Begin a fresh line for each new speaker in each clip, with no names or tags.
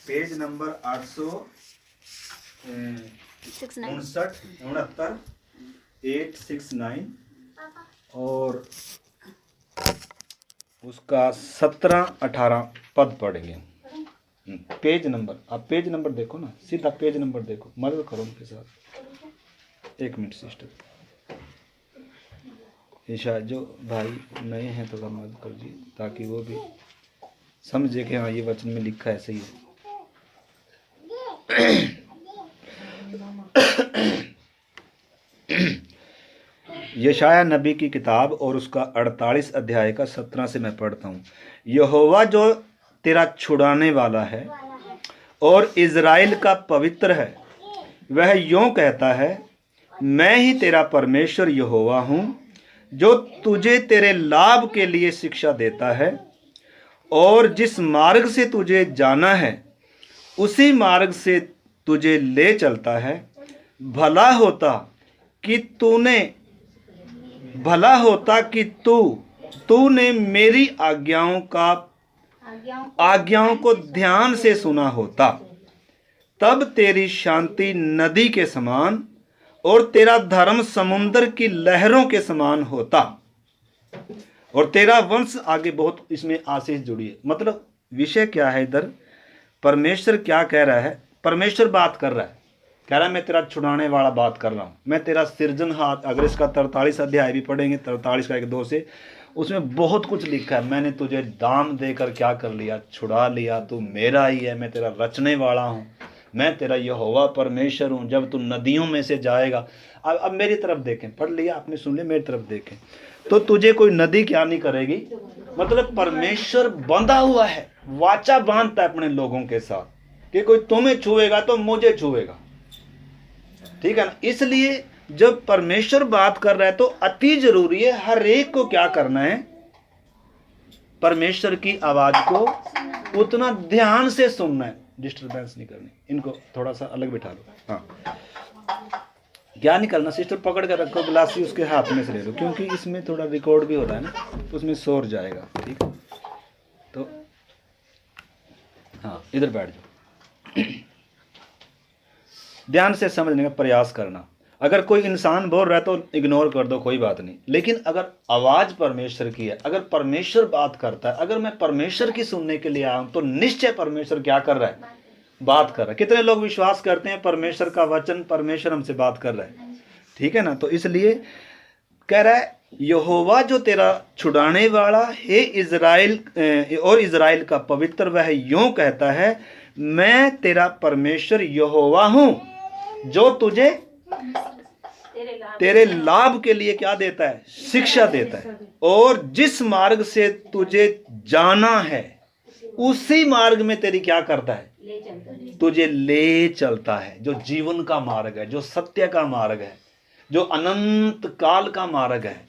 Page number 869 और उसका 17-18 पद पढ़ेंगे। पेज नंबर, आप पेज नंबर देखो ना, सीधा पेज नंबर देखो, मदद करो उनके साथ। 1 मिनट सिस्टर, ये शायद जो भाई नए हैं तो मदद कर दिए ताकि वो भी समझे कि हाँ ये वचन में लिखा है सही है। यशाया नबी की किताब और उसका 48 अध्याय का 17 से मैं पढ़ता हूँ। यहोवा जो तेरा छुड़ाने वाला है और इज़राइल का पवित्र है, वह यूँ कहता है, मैं ही तेरा परमेश्वर यहोवा हूँ, जो तुझे तेरे लाभ के लिए शिक्षा देता है और जिस मार्ग से तुझे जाना है उसी मार्ग से तुझे ले चलता है। भला होता कि तूने मेरी आज्ञाओं को ध्यान से सुना होता, तब तेरी शांति नदी के समान और तेरा धर्म समुद्र की लहरों के समान होता, और तेरा वंश। आगे बहुत इसमें आशीष जुड़ी है। मतलब विषय क्या है इधर, परमेश्वर क्या कह रहा है? परमेश्वर बात कर रहा है, कह रहा है मैं तेरा छुड़ाने वाला बात कर रहा हूँ, मैं तेरा सृजनहार। अगर इसका 43 अध्याय भी पढ़ेंगे, 43 का 1-2 से, उसमें बहुत कुछ लिखा है। मैंने तुझे दाम देकर क्या कर लिया, छुड़ा लिया, तू मेरा ही है, मैं तेरा रचने वाला हूँ, मैं तेरा यहोवा परमेश्वर हूँ। जब तू नदियों में से जाएगा, अब मेरी तरफ देखें, पढ़ लिया आपने, सुन लिया, मेरी तरफ देखें, तो तुझे कोई नदी क्या नहीं करेगी। मतलब परमेश्वर बंधा हुआ है, वाचा बांधता है अपने लोगों के साथ कि कोई तुम्हें छुएगा तो मुझे छुएगा, ठीक है ना। इसलिए जब परमेश्वर बात कर रहा है तो अति जरूरी है हर एक को क्या करना है, परमेश्वर की आवाज को उतना ध्यान से सुनना है, डिस्टर्बेंस नहीं करनी। इनको थोड़ा सा अलग बिठा लो। हाँ, क्या नहीं करना सिस्टर, पकड़ कर रखो, गिलासी उसके हाथ में से ले लो, क्योंकि इसमें थोड़ा रिकॉर्ड भी हो रहा है ना, तो उसमें शोर जाएगा, ठीक है। तो हाँ, इधर बैठ जाओ। ध्यान से समझने का प्रयास करना। अगर कोई इंसान बोल रहा है तो इग्नोर कर दो, कोई बात नहीं। लेकिन अगर आवाज परमेश्वर की है, अगर परमेश्वर बात करता है, अगर मैं परमेश्वर की सुनने के लिए आया हूं, तो निश्चय परमेश्वर क्या कर रहा है, बात कर रहा है। कितने लोग विश्वास करते हैं परमेश्वर का वचन, परमेश्वर हमसे बात कर रहा है, ठीक है ना। तो इसलिए कह रहा है, यहोवा जो तेरा छुड़ाने वाला है इज़राइल और इज़राइल का पवित्र, वह यूं कहता है, मैं तेरा परमेश्वर यहोवा हूं, जो तुझे तेरे लाभ के लिए क्या देता है, शिक्षा देता है, और जिस मार्ग से तुझे जाना है उसी मार्ग में तेरी क्या करता है, तुझे ले चलता है। जो जीवन का मार्ग है, जो सत्य का मार्ग है, जो अनंत काल का मार्ग है,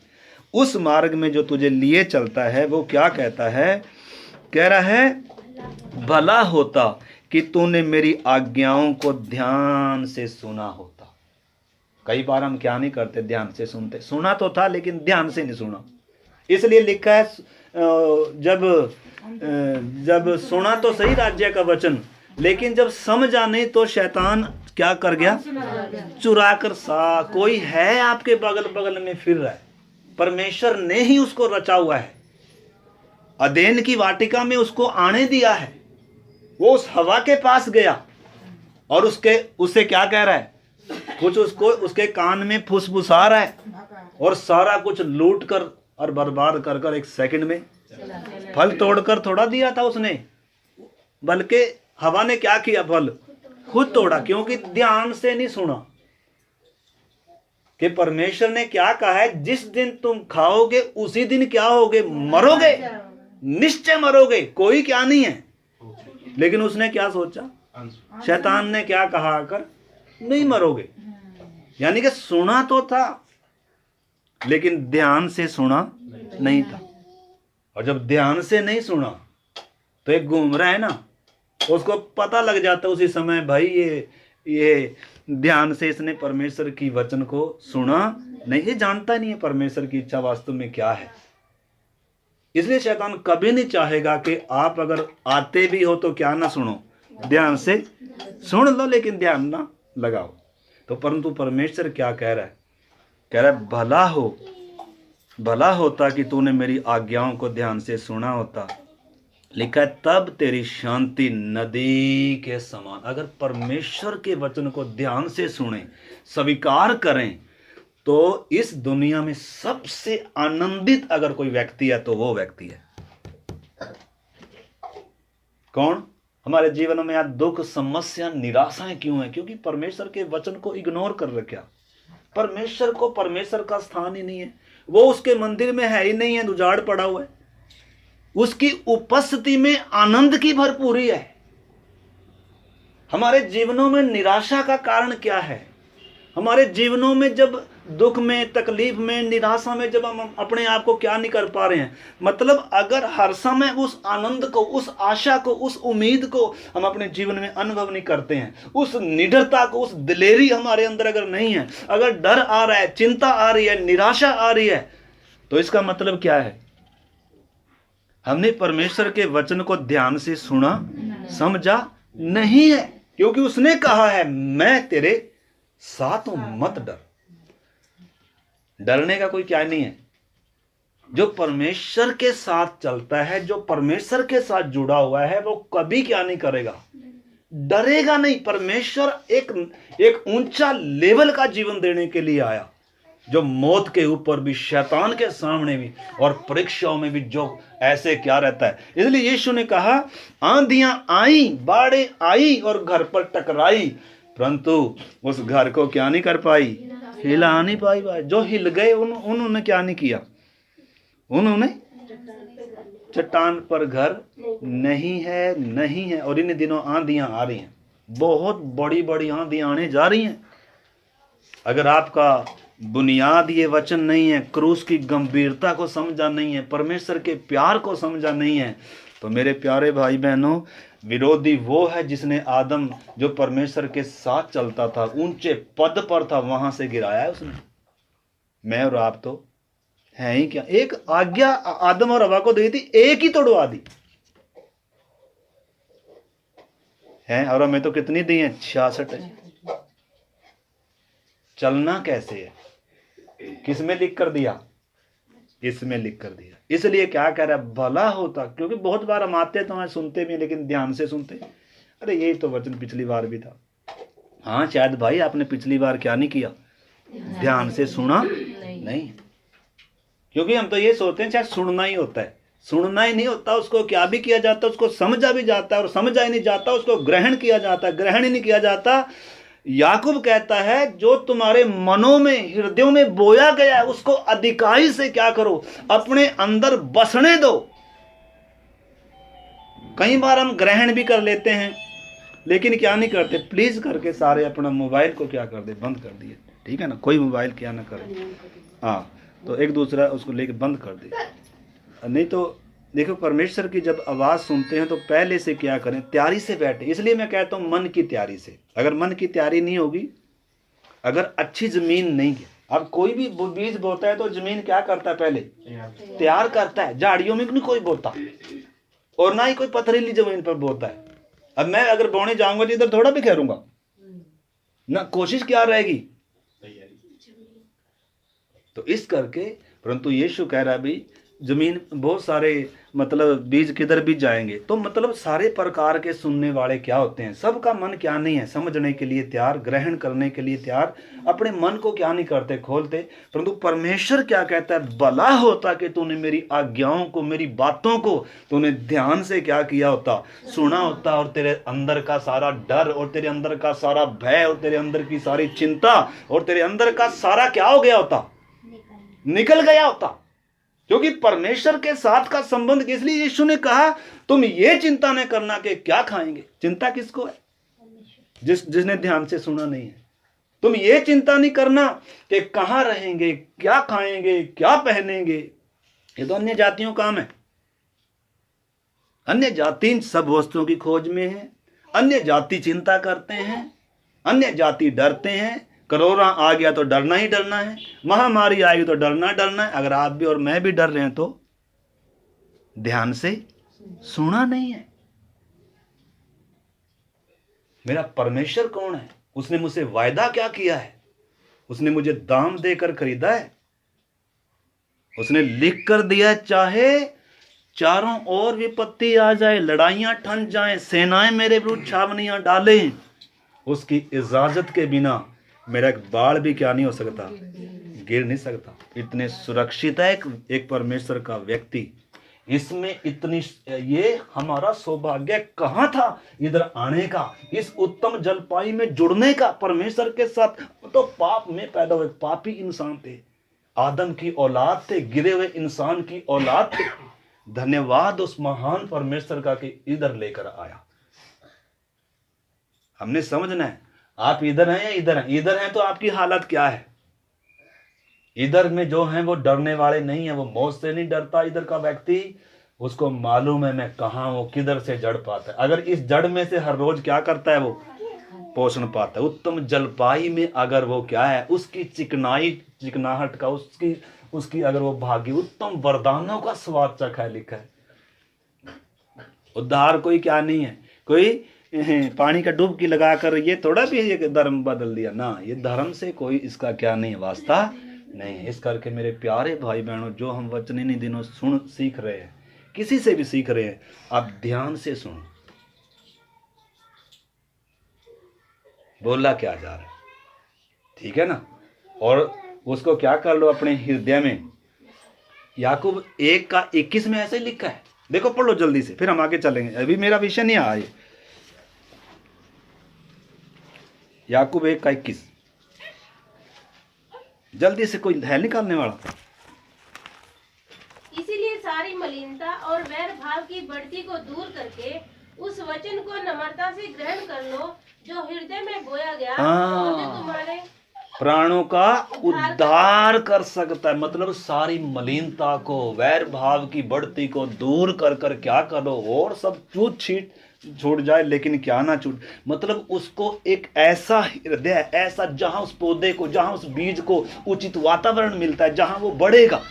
उस मार्ग में जो तुझे लिए चलता है, वो क्या कहता है, कह रहा है, भला होता कि तूने मेरी आज्ञाओं को ध्यान से सुना होता। कई बार हम क्या नहीं करते, ध्यान से सुनते। सुना तो था लेकिन ध्यान से नहीं सुना। इसलिए लिखा है, जब सुना तो सही राज्य का वचन, लेकिन जब समझा नहीं तो शैतान क्या कर गया, चुरा कर सा। कोई है आपके बगल बगल में फिर रहा है, परमेश्वर ने ही उसको रचा हुआ है, अदेन की वाटिका में उसको आने दिया है। वो उस हवा के पास गया और उससे क्या कह रहा है, कुछ उसको उसके कान में फुसफुसा रहा है, और सारा कुछ लूट कर और बर्बाद कर कर 1 सेकंड में फल तोड़कर थोड़ा दिया था उसने, बल्कि हवा ने क्या किया, फल खुद तोड़ा, क्योंकि ध्यान से नहीं सुना कि परमेश्वर ने क्या कहा है, जिस दिन तुम खाओगे उसी दिन क्या होगे, मरोगे, निश्चय मरोगे, कोई क्या नहीं है। लेकिन उसने क्या सोचा, शैतान ने क्या कहा कर, नहीं मरोगे। यानी कि सुना तो था लेकिन ध्यान से सुना नहीं था। और जब ध्यान से नहीं सुना तो एक घूम रहा है ना, उसको पता लग जाता उसी समय, भाई ये ध्यान से इसने परमेश्वर की वचन को सुना नहीं, ये जानता नहीं है परमेश्वर की इच्छा वास्तव में क्या है। इसलिए शैतान कभी नहीं चाहेगा कि आप अगर आते भी हो तो क्या ना सुनो, ध्यान से सुन लो लेकिन ध्यान ना लगाओ। तो परंतु परमेश्वर क्या कह रहा है? कह रहा है भला होता कि तूने मेरी आज्ञाओं को ध्यान से सुना होता। लिखा है तब तेरी शांति नदी के समान। अगर परमेश्वर के वचन को ध्यान से सुने, स्वीकार करें, तो इस दुनिया में सबसे आनंदित अगर कोई व्यक्ति है तो वो व्यक्ति है कौन? हमारे जीवन में आज दुख, समस्या, निराशाएं क्यों है? क्योंकि परमेश्वर के वचन को इग्नोर कर रखा। परमेश्वर को परमेश्वर का स्थान ही नहीं है, वो उसके मंदिर में है ही नहीं है, उजाड़ पड़ा हुआ है। उसकी उपस्थिति में आनंद की भरपूरी है। हमारे जीवनों में निराशा का कारण क्या है? हमारे जीवनों में जब दुख में, तकलीफ में, निराशा में जब हम अपने आप को क्या नहीं कर पा रहे हैं, मतलब अगर हर समय उस आनंद को, उस आशा को, उस उम्मीद को हम अपने जीवन में अनुभव नहीं करते हैं, उस निडरता को, उस दिलेरी हमारे अंदर अगर नहीं है, अगर डर आ रहा है, चिंता आ रही है, निराशा आ रही है, तो इसका मतलब क्या है? हमने परमेश्वर के वचन को ध्यान से सुना, समझा नहीं है। क्योंकि उसने कहा है मैं तेरे साथ हूं, मत डर। डरने का कोई क्या नहीं है। जो परमेश्वर के साथ चलता है, जो परमेश्वर के साथ जुड़ा हुआ है, वो कभी क्या नहीं करेगा, डरेगा नहीं। परमेश्वर एक ऊंचा लेवल का जीवन देने के लिए आया, जो मौत के ऊपर भी, शैतान के सामने भी और परीक्षाओं में भी जो ऐसे क्या रहता है। इसलिए यीशु ने कहा आंधियां आई, बाढ़ें आई और घर पर टकराई, परंतु उस घर को क्या नहीं कर पाई, हिला नहीं पाई। जो हिल गए उन्होंने क्या नहीं किया, उन्होंने चट्टान पर घर नहीं है। और इन दिनों आंधियां आ रही हैं, बहुत बड़ी बड़ी आंधियां आने जा रही हैं। अगर आपका बुनियाद ये वचन नहीं है, क्रूस की गंभीरता को समझा नहीं है, परमेश्वर के प्यार को समझा नहीं है, तो मेरे प्यारे भाई बहनों, विरोधी वो है जिसने आदम, जो परमेश्वर के साथ चलता था, ऊंचे पद पर था, वहां से गिराया है उसने। मैं और आप तो है ही क्या, एक आज्ञा आदम और हवा को दी थी, एक ही तोड़वा दी है। और हमें तो कितनी दी है? 66 है। चलना कैसे है? किस में लिख कर दिया? इसमें लिख कर दिया। इसलिए क्या कह रहा है? भला होता, क्योंकि बहुत बार हम आते तो मैं सुनते भी, लेकिन ध्यान से सुनते, अरे यही तो वचन पिछली बार भी था। हाँ शायद भाई आपने पिछली बार क्या नहीं किया, ध्यान से सुना नहीं। क्योंकि हम तो ये सोचते हैं शायद सुनना ही होता है, सुनना ही नहीं होता। उसको क्या भी किया जाता है, उसको समझा भी जाता है, और समझा ही नहीं जाता, उसको ग्रहण किया जाता है, ग्रहण ही नहीं किया जाता। याकूब कहता है जो तुम्हारे मनों में, हृदयों में बोया गया है, उसको अधिकारी से क्या करो, अपने अंदर बसने दो। कई बार हम ग्रहण भी कर लेते हैं, लेकिन क्या नहीं करते, प्लीज करके सारे अपना मोबाइल को क्या कर दे, बंद कर दिए, ठीक है ना। कोई मोबाइल क्या ना करे, हाँ, तो एक दूसरा उसको लेके बंद कर दे। नहीं तो देखो, परमेश्वर की जब आवाज़ सुनते हैं तो पहले से क्या करें, तैयारी से बैठे। इसलिए मैं कहता हूँ मन की तैयारी से। अगर मन की तैयारी नहीं होगी, अगर अच्छी ज़मीन नहीं है, अब कोई भी बीज बोता है तो ज़मीन क्या करता है, पहले तैयार करता है। झाड़ियों में नहीं कोई बोता, और ना ही कोई पथरीली ज़मीन पर बोता है। अब मैं अगर बोने जाऊंगा तो इधर थोड़ा बिखेरूंगा ना, कोशिश क्या रहेगी, तो इस करके। परंतु यीशु कह रहा भी जमीन, बहुत सारे मतलब बीज किधर भी जाएंगे, तो मतलब सारे प्रकार के सुनने वाले क्या होते हैं, सबका मन क्या नहीं है, समझने के लिए तैयार, ग्रहण करने के लिए तैयार, अपने मन को क्या नहीं करते, खोलते। परंतु परमेश्वर क्या कहता है, भला होता कि तूने मेरी आज्ञाओं को, मेरी बातों को तूने ध्यान से क्या किया होता, सुना होता, और तेरे अंदर का सारा डर, और तेरे अंदर का सारा भय, और तेरे अंदर की सारी चिंता, और तेरे अंदर का सारा क्या हो गया होता, निकल गया होता। क्योंकि परमेश्वर के साथ का संबंध, इसलिए यीशु ने कहा तुम ये चिंता न करना कि क्या खाएंगे। चिंता किसको है? जिसने ध्यान से सुना नहीं है। तुम ये चिंता नहीं करना कि कहां रहेंगे, क्या खाएंगे, क्या पहनेंगे। ये तो अन्य जातियों का काम है। अन्य जाति इन सब वस्तुओं की खोज में है। अन्य जाति चिंता करते हैं, अन्य जाति डरते हैं। कोरोना आ गया तो डरना ही डरना है, महामारी आएगी तो डरना है। अगर आप भी और मैं भी डर रहे हैं तो ध्यान से सुना नहीं है। मेरा परमेश्वर कौन है, उसने मुझसे वायदा क्या किया है, उसने मुझे दाम देकर खरीदा है, उसने लिख कर दिया चाहे चारों ओर विपत्ति आ जाए, लड़ाइयां ठन जाएं, सेनाएं मेरे विरुद्ध छावनियां डालें, उसकी इजाजत के बिना मेरा एक बाल भी क्या नहीं हो सकता, गिर नहीं सकता। इतने सुरक्षित है एक परमेश्वर का व्यक्ति। इसमें इतनी, ये हमारा सौभाग्य कहाँ था इधर आने का, इस उत्तम जलपाई में जुड़ने का परमेश्वर के साथ। तो पाप में पैदा हुए पापी इंसान थे, आदम की औलाद थे, गिरे हुए इंसान की औलाद थे। धन्यवाद उस महान परमेश्वर का कि इधर लेकर आया। हमने समझना है, आप इधर हैं या इधर हैं। इधर हैं तो आपकी हालत क्या है। इधर में जो हैं वो डरने वाले नहीं है, वो मौत से नहीं डरता। इधर का व्यक्ति, उसको मालूम है मैं कहाँ हूँ, किधर से जड़ पाता है। अगर इस जड़ में से हर रोज क्या करता है, वो पोषण पाता है। उत्तम जलपाई में अगर वो क्या है, उसकी चिकनाहट का, उसकी अगर वो भागी, उत्तम वरदानों का स्वाद चखा है, लिखा है। उद्धार कोई क्या नहीं है, कोई पानी का डुबकी लगाकर ये थोड़ा भी ये धर्म बदल दिया ना, ये धर्म से कोई इसका क्या नहीं वास्ता नहीं है। इस करके मेरे प्यारे भाई बहनों, जो हम वचन इन दिनों सीख रहे हैं, किसी से भी सीख रहे हैं, आप ध्यान से सुनो बोला क्या जा रहा है, ठीक है ना। और उसको क्या कर लो अपने हृदय में। याकूब 1:21 में ऐसे लिखा है, देखो पढ़ लो जल्दी से, फिर हम आगे चलेंगे। अभी मेरा विषय नहीं आया। याकूब 1:21 जल्दी से, कोई है निकालने वाला।
इसीलिए सारी मलिनता और वैर भाव की बढ़ती को दूर करके उस वचन को नम्रता से ग्रहण कर लो जो हृदय में बोया गया और जो तुम्हारे
प्राणों का उद्धार कर सकता है। मतलब सारी मलिनता को, वैर भाव की बढ़ती को दूर कर कर क्या करो, और सब छूट जाए, लेकिन क्या ना छूट, मतलब उसको एक ऐसा हृदय, ऐसा जहां उस पौधे को, जहां उस बीज को उचित वातावरण मिलता है, जहां वो बढ़ेगा।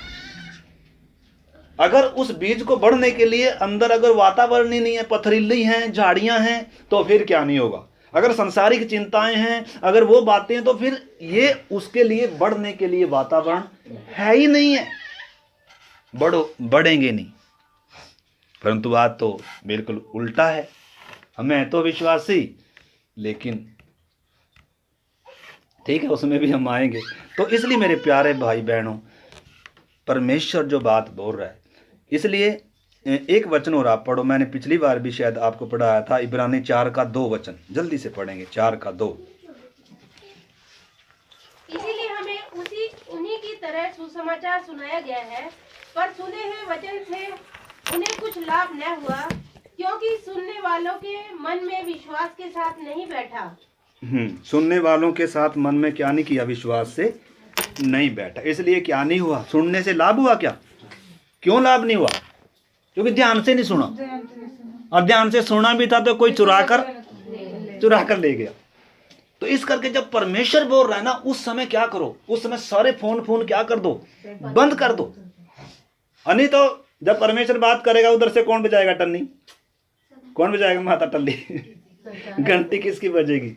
अगर उस बीज को बढ़ने के लिए अंदर अगर वातावरण ही नहीं है, पथरीली हैं, झाड़ियां हैं, तो फिर क्या नहीं होगा। अगर संसारिक चिंताएं हैं, अगर वो बातें हैं, तो फिर ये उसके लिए बढ़ने के लिए वातावरण है ही नहीं है, बढ़ेंगे नहीं। परंतु बात तो बिल्कुल उल्टा है। हमें तो विश्वासी, लेकिन ठीक है, उसमें भी हम आएंगे। तो इसलिए मेरे प्यारे भाई बहनों, परमेश्वर जो बात बोल रहा है, इसलिए एक वचन और आप पढ़ो। मैंने पिछली बार भी शायद आपको पढ़ाया था, इब्रानी 4:2 वचन, जल्दी से पढ़ेंगे। 4:2।
इसीलिए हमें उन्हीं की तरह सुसमाचार सुनाया गया है, पर सुने हुए वचन से उन्हें कुछ लाभ न हुआ, क्योंकि सुनने वालों के मन में विश्वास के साथ नहीं बैठा।
सुनने वालों के साथ मन में क्या नहीं किया, विश्वास से नहीं बैठा। इसलिए क्या नहीं हुआ, सुनने से लाभ हुआ क्या? क्यों लाभ नहीं हुआ? क्योंकि ध्यान से नहीं सुना, और ध्यान से सुना भी था तो कोई चुरा कर ले गया। तो इस करके जब परमेश्वर बोल रहा है ना, उस समय क्या करो, उस समय सारे फोन क्या कर दो, बंद कर दो। नहीं तो जब परमेश्वर बात करेगा, उधर से कौन बजाएगा टन्नी, कौन बजाएगा माता टल्ली, घंटी किसकी बजेगी?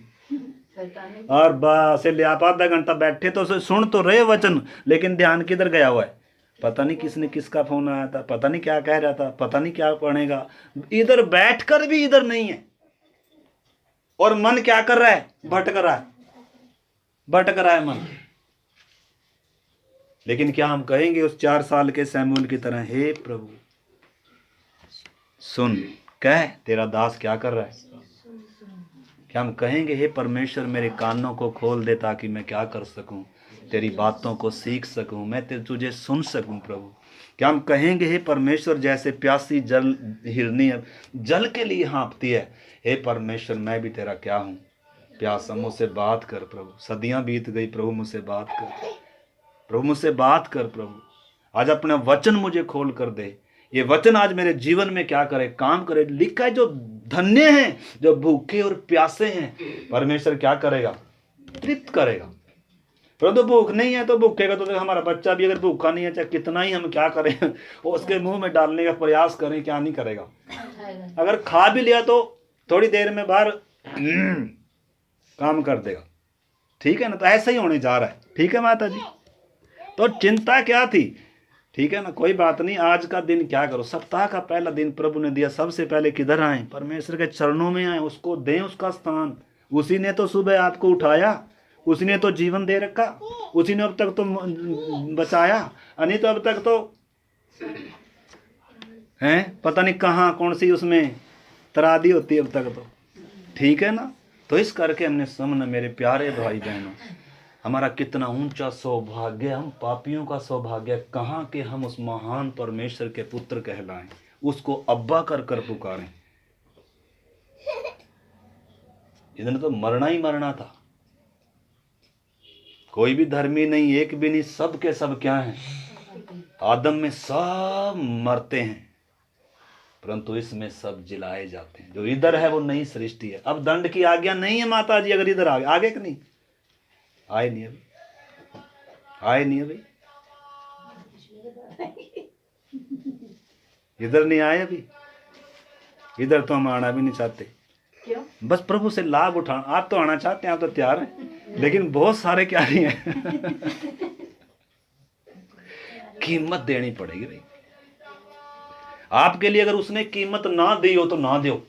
और बस आप आधा घंटा बैठे तो सुन तो रहे वचन, लेकिन ध्यान किधर गया हुआ है? पता नहीं किसने किसका फोन आया था, पता नहीं क्या कह रहा था, पता नहीं क्या पढ़ेगा। इधर बैठकर भी इधर नहीं है, और मन क्या कर रहा है? भटक रहा है मन। लेकिन क्या हम कहेंगे उस 4 साल के सैमुएल की तरह, हे प्रभु सुन, कह तेरा दास क्या कर रहा है? क्या हम कहेंगे हे परमेश्वर मेरे कानों को खोल दे ताकि मैं क्या कर सकूं, तेरी बातों को सीख सकूं, मैं तुझे सुन सकूं प्रभु? क्या हम कहेंगे हे परमेश्वर, जैसे प्यासी हिरनी जल के लिए हाँफती है, हे परमेश्वर मैं भी तेरा क्या हूं, प्यासा, मुझसे बात कर प्रभु। सदियां बीत गई प्रभु, मुझसे बात कर प्रभु, मुझसे बात कर प्रभु। आज अपना वचन मुझे खोल कर दे, ये वचन आज मेरे जीवन में क्या करे, काम करे। लिखा है जो धन्य हैं जो भूखे और प्यासे हैं, परमेश्वर क्या करेगा? तृप्त करेगा। परंतु भूख नहीं है तो भूखेगा तो हमारा बच्चा भी अगर भूखा नहीं है, चाहे कितना ही हम क्या करें उसके मुंह में डालने का प्रयास करें, क्या नहीं करेगा। अगर खा भी लिया तो थोड़ी देर में बाहर काम कर देगा। ठीक है ना, तो ऐसा ही होने जा रहा है। ठीक है माता जी, तो चिंता क्या थी? ठीक है ना, कोई बात नहीं। आज का दिन क्या करो, सप्ताह का पहला दिन प्रभु ने दिया, सबसे पहले किधर आए? परमेश्वर के चरणों में आए, उसको दें उसका स्थान। उसी ने तो सुबह आपको उठाया, उसी ने तो जीवन दे रखा, उसी ने अब तक तो बचाया, नहीं तो अब तक तो हैं पता नहीं कहाँ कौन सी उसमें तरादी होती है अब तक तो। ठीक है ना, तो इस करके हमने समझना मेरे प्यारे भाई बहनों, हमारा कितना ऊंचा सौभाग्य, हम पापियों का सौभाग्य कहाँ के हम उस महान परमेश्वर के पुत्र कहलाएं, उसको अब्बा कर कर पुकारें। इधर तो मरना ही मरना था। कोई भी धर्मी नहीं, एक भी नहीं, सब के सब क्या हैं? आदम में सब मरते हैं, परंतु इसमें सब जिलाए जाते हैं। जो इधर है वो नई सृष्टि है। अब दंड की आज्ञा नहीं है माता जी, अगर इधर आगे कि नहीं आए नहीं अभी, आए नहीं अभी, इधर नहीं आए अभी, इधर तो हम आना भी नहीं चाहते।
क्यों?
बस प्रभु से लाभ उठाना। आप तो आना चाहते हैं, आप तो तैयार हैं, लेकिन बहुत सारे क्या नहीं है। कीमत देनी पड़ेगी भाई आपके लिए। अगर उसने कीमत ना दी हो तो ना दो।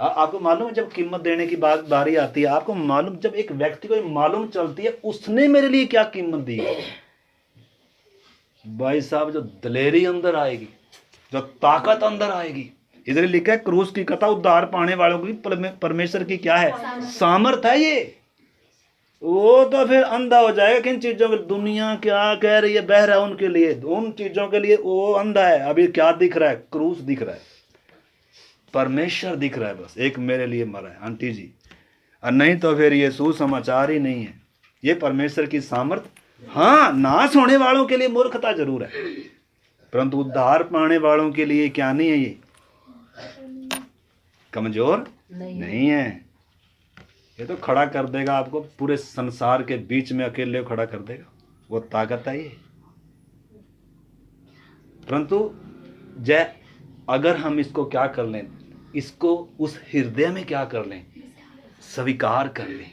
आपको मालूम है, जब कीमत देने की बात बारी आती है, आपको मालूम, जब एक व्यक्ति को मालूम चलती है उसने मेरे लिए क्या कीमत दी है, भाई साहब, जो दलेरी अंदर आएगी, जो ताकत अंदर आएगी। इधर लिखा है क्रूस की कथा उद्धार पाने वालों की परमेश्वर की क्या है? सामर्थ है ये। वो तो फिर अंधा हो जाएगा किन चीजों के, दुनिया क्या कह रही है, बह रहा है उनके लिए, उन चीजों के लिए वो अंधा है। अभी क्या दिख रहा है? क्रूस दिख रहा है, परमेश्वर दिख रहा है, बस एक मेरे लिए मरा है आंटी जी। और नहीं तो फिर ये सुसमाचार ही नहीं है, ये परमेश्वर की सामर्थ। हाँ, नाश होने वालों के लिए मूर्खता जरूर है, परंतु उद्धार पाने वालों के लिए क्या नहीं है? ये कमजोर नहीं है। ये तो खड़ा कर देगा आपको पूरे संसार के बीच में, अकेले खड़ा कर देगा, वो ताकत है ये। परंतु जय अगर हम इसको क्या कर लें, इसको उस हृदय में क्या कर लें, स्वीकार कर लें।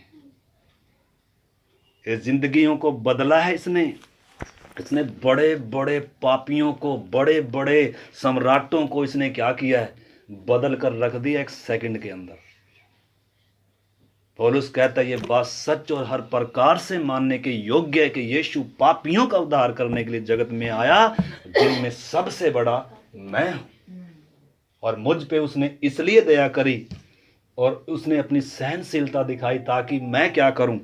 इस जिंदगियों को बदला है इसने बड़े बड़े पापियों को, बड़े बड़े सम्राटों को इसने क्या किया है? बदल कर रख दिया एक सेकंड के अंदर। पौलुस कहता है ये बात सच और हर प्रकार से मानने के योग्य है कि यीशु पापियों का उद्धार करने के लिए जगत में आया, जिनमें सबसे बड़ा मैं हूं। और मुझ पे उसने इसलिए दया करी और उसने अपनी सहनशीलता दिखाई, ताकि मैं क्या करूं,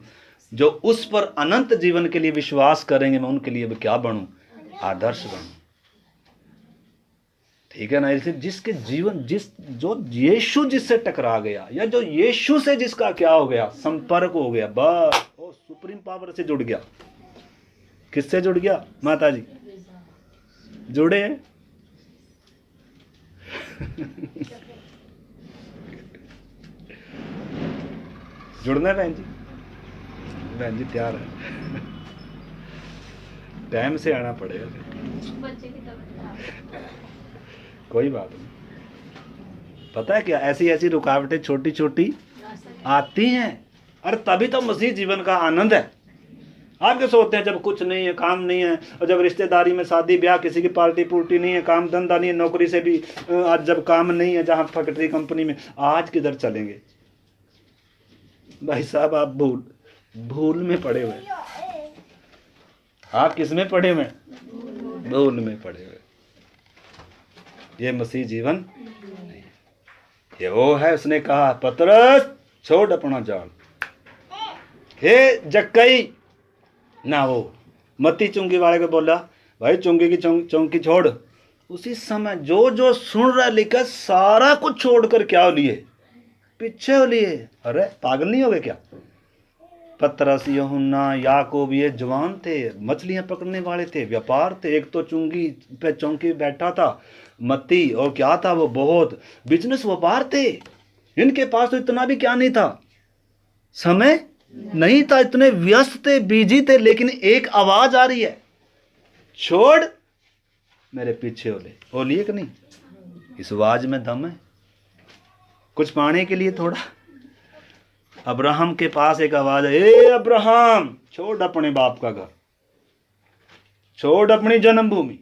जो उस पर अनंत जीवन के लिए विश्वास करेंगे, मैं उनके लिए क्या बनूं? आदर्श बनूं। ठीक है ना? इसे जिसके जीवन जो यीशु जिससे टकरा गया, या जो यीशु से जिसका क्या हो गया, संपर्क हो गया, बस वो सुप्रीम पावर से जुड़ गया। किससे जुड़ गया माता जी? जुड़े हैं। जुड़ना है बहन जी? बहन जी तैयार है? टाइम से आना पड़ेगा।
बच्चे की तबीयत
कोई बात नहीं। पता है क्या, ऐसी ऐसी रुकावटें छोटी छोटी आती हैं, और तभी तो मसीह जीवन का आनंद है। आप क्या सोचते हैं, जब कुछ नहीं है, काम नहीं है, और जब रिश्तेदारी में शादी ब्याह, किसी की पार्टी पुर्टी नहीं है, काम धंधा नहीं है, नौकरी से भी आज जब काम नहीं है, जहाँ फैक्ट्री कंपनी में, आज किधर चलेंगे भाई साहब? आप भूल में पड़े हुए। आप किस में पड़े हुए? भूल में पड़े हुए। ये मसीह जीवन नहीं, ये वो है। उसने कहा पतरस छोड़ अपना जाल, हे जक्कई ना, वो मत्ती चुंगी वाले को बोला भाई चुंगी की चौंकी छोड़। उसी समय जो जो सुन रहा लिखा सारा कुछ छोड़कर क्या हो लिए? पीछे हो लिए। अरे पागल नहीं हो गए क्या? पतरस, यूहन्ना, याकूब ये जवान थे, मछलियां पकड़ने वाले थे, व्यापार थे। एक तो चुंगी पे चौंकी बैठा था मत्ती, और क्या था वो? बहुत बिजनेस व्यापार थे। इनके पास तो इतना भी क्या नहीं था, समय नहीं था, इतने व्यस्त थे, बिजी थे। लेकिन एक आवाज आ रही है, छोड़ मेरे पीछे हो लिए कि नहीं? इस आवाज में दम है। कुछ पाने के लिए थोड़ा अब्राहम के पास एक आवाज है, ए अब्राहम, छोड़ अपने बाप का घर, छोड़ अपनी जन्मभूमि।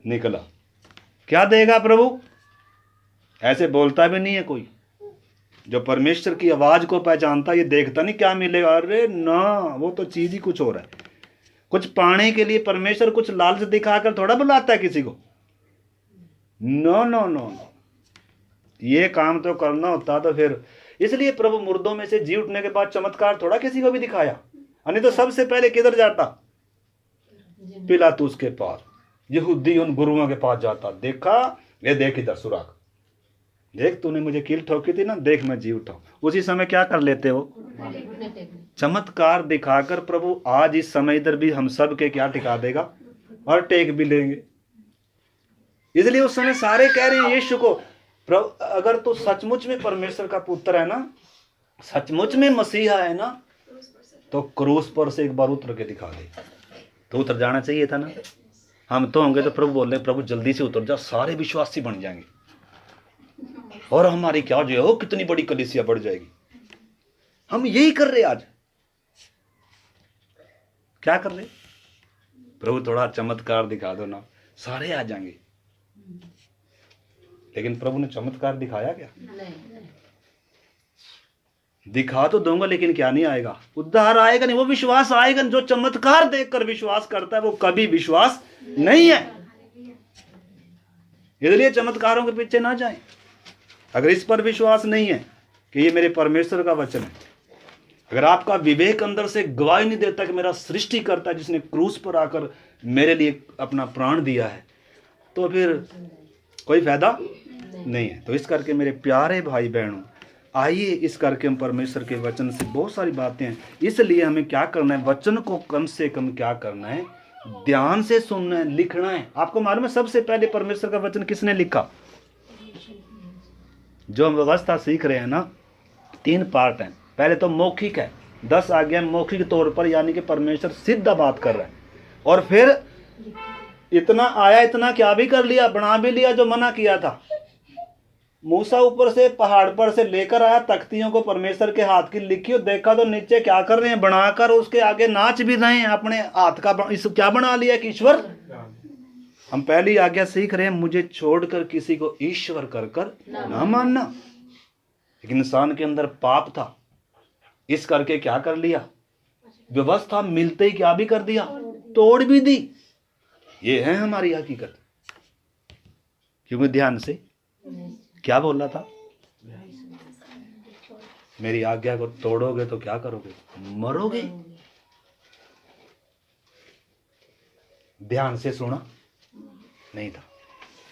निकला। क्या देगा प्रभु? ऐसे बोलता भी नहीं है कोई। जो परमेश्वर की आवाज को पहचानता, ये देखता नहीं क्या मिलेगा, अरे ना, वो तो चीज ही कुछ हो रहा है। कुछ पाने के लिए परमेश्वर कुछ लालच दिखाकर थोड़ा बुलाता है किसी को। नो नो नो नो, ये काम तो करना होता तो फिर, इसलिए प्रभु मुर्दों में से जी उठने के बाद चमत्कार थोड़ा किसी को भी दिखाया, नहीं तो सबसे पहले किधर जाता? पिलातुस के पास, यहूदी उन गुरुओं के पास जाता। देखा, ये देख इधर सुराग, देख तूने मुझे कील ठोकी थी ना, देख मैं जी उठा। उसी समय क्या कर लेते हो? चमत्कार दिखाकर प्रभु आज इस समय इधर भी हम सब के क्या टिका देगा, और टेक भी लेंगे। इसलिए उस समय सारे कह रहे हैं यीशु को, प्रभु अगर तू सचमुच में परमेश्वर का पुत्र है ना, सचमुच में मसीहा है ना, तो क्रूस पर से एक बार उतर के दिखा दे। तो उतर जाना चाहिए था ना। हम तो होंगे तो प्रभु बोल रहे प्रभु जल्दी से उतर जा, सारे विश्वासी बन जाएंगे और हमारी क्या जो है कितनी बड़ी कलीसिया बढ़ जाएगी। हम यही कर रहे आज। क्या कर रहे? प्रभु थोड़ा चमत्कार दिखा दो ना, सारे आ जाएंगे। लेकिन प्रभु ने चमत्कार दिखाया क्या? नहीं। दिखा तो दूंगा लेकिन क्या नहीं आएगा? उद्धार आएगा नहीं, वो विश्वास आएगा। जो चमत्कार देखकर विश्वास करता है वो कभी विश्वास नहीं है। इसलिए चमत्कारों के पीछे ना जाएं। अगर इस पर विश्वास नहीं है कि ये मेरे परमेश्वर का वचन है, अगर आपका विवेक अंदर से गवाही नहीं देता कि मेरा सृष्टिकर्ता जिसने क्रूस पर आकर मेरे लिए अपना प्राण दिया है, तो फिर कोई फायदा नहीं है। तो इस करके मेरे प्यारे भाई बहनों, आइए इस करके हम परमेश्वर के वचन से बहुत सारी बातें हैं। इसलिए हमें क्या करना है? वचन को कम से कम क्या करना है? ध्यान से सुनना है, लिखना है। आपको मालूम है सबसे पहले परमेश्वर का वचन किसने लिखा? जो हम व्यवस्था सीख रहे हैं ना, 3 पार्ट हैं। पहले तो मौखिक है, 10 आज्ञा मौखिक तौर पर, यानी कि परमेश्वर सीधा बात कर रहा है। और फिर इतना आया, इतना क्या भी कर लिया, बना भी लिया जो मना किया था। मूसा ऊपर से पहाड़ पर से लेकर आया तख्तियों को, परमेश्वर के हाथ की लिखी, और देखा तो नीचे क्या कर रहे हैं, बनाकर उसके आगे नाच भी रहे हैं अपने हाथ का। इस क्या बना लिया कि ईश्वर। हम पहली आज्ञा सीख रहे हैं, मुझे छोड़कर किसी को ईश्वर कर कर ना मानना। लेकिन इंसान के अंदर पाप था, इस करके क्या कर लिया? व्यवस्था मिलते ही क्या भी कर दिया? तोड़ भी दी। ये है हमारी हकीकत। क्योंकि ध्यान से क्या बोला था? मेरी आज्ञा को तोड़ोगे तो क्या करोगे? मरोगे। ध्यान से सुना नहीं था,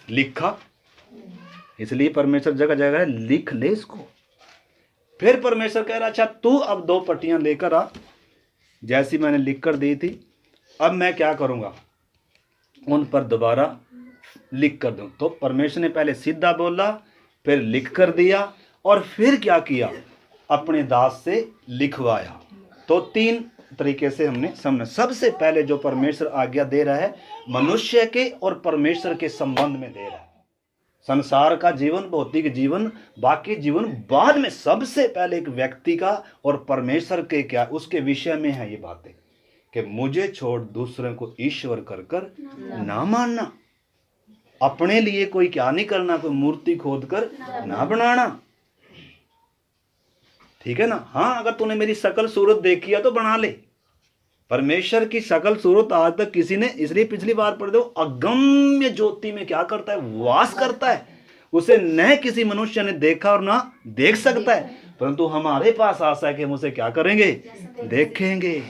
लिखा। इसलिए परमेश्वर जगह जगह लिख ले इसको। फिर परमेश्वर कह रहा, अच्छा तू अब 2 पट्टियां लेकर आ, जैसी मैंने लिख कर दी थी। अब मैं क्या करूंगा? उन पर दोबारा लिख कर दूं। तो परमेश्वर ने पहले सीधा बोला, फिर लिख कर दिया, और फिर क्या किया? अपने दास से लिखवाया। तो 3 तरीके से हमने समझा। सबसे पहले जो परमेश्वर आज्ञा दे रहा है, मनुष्य के और परमेश्वर के संबंध में दे रहा है। संसार का जीवन, भौतिक जीवन, बाकी जीवन बाद में। सबसे पहले एक व्यक्ति का और परमेश्वर के क्या, उसके विषय में है ये बातें, कि मुझे छोड़ दूसरों को ईश्वर कर कर ना मानना। अपने लिए कोई क्या नहीं करना, कोई मूर्ति खोद कर ना बनाना। ठीक है ना? हाँ, अगर तूने मेरी शकल सूरत देखी है तो बना ले। परमेश्वर की शकल सूरत आज तक किसी ने, इसलिए पिछली बार पढ़ दो, अगम्य ज्योति में क्या करता है? वास करता है। उसे न किसी मनुष्य ने देखा और ना देख सकता है, परंतु हमारे पास आशा है कि हम उसे क्या करेंगे? देखेंगे।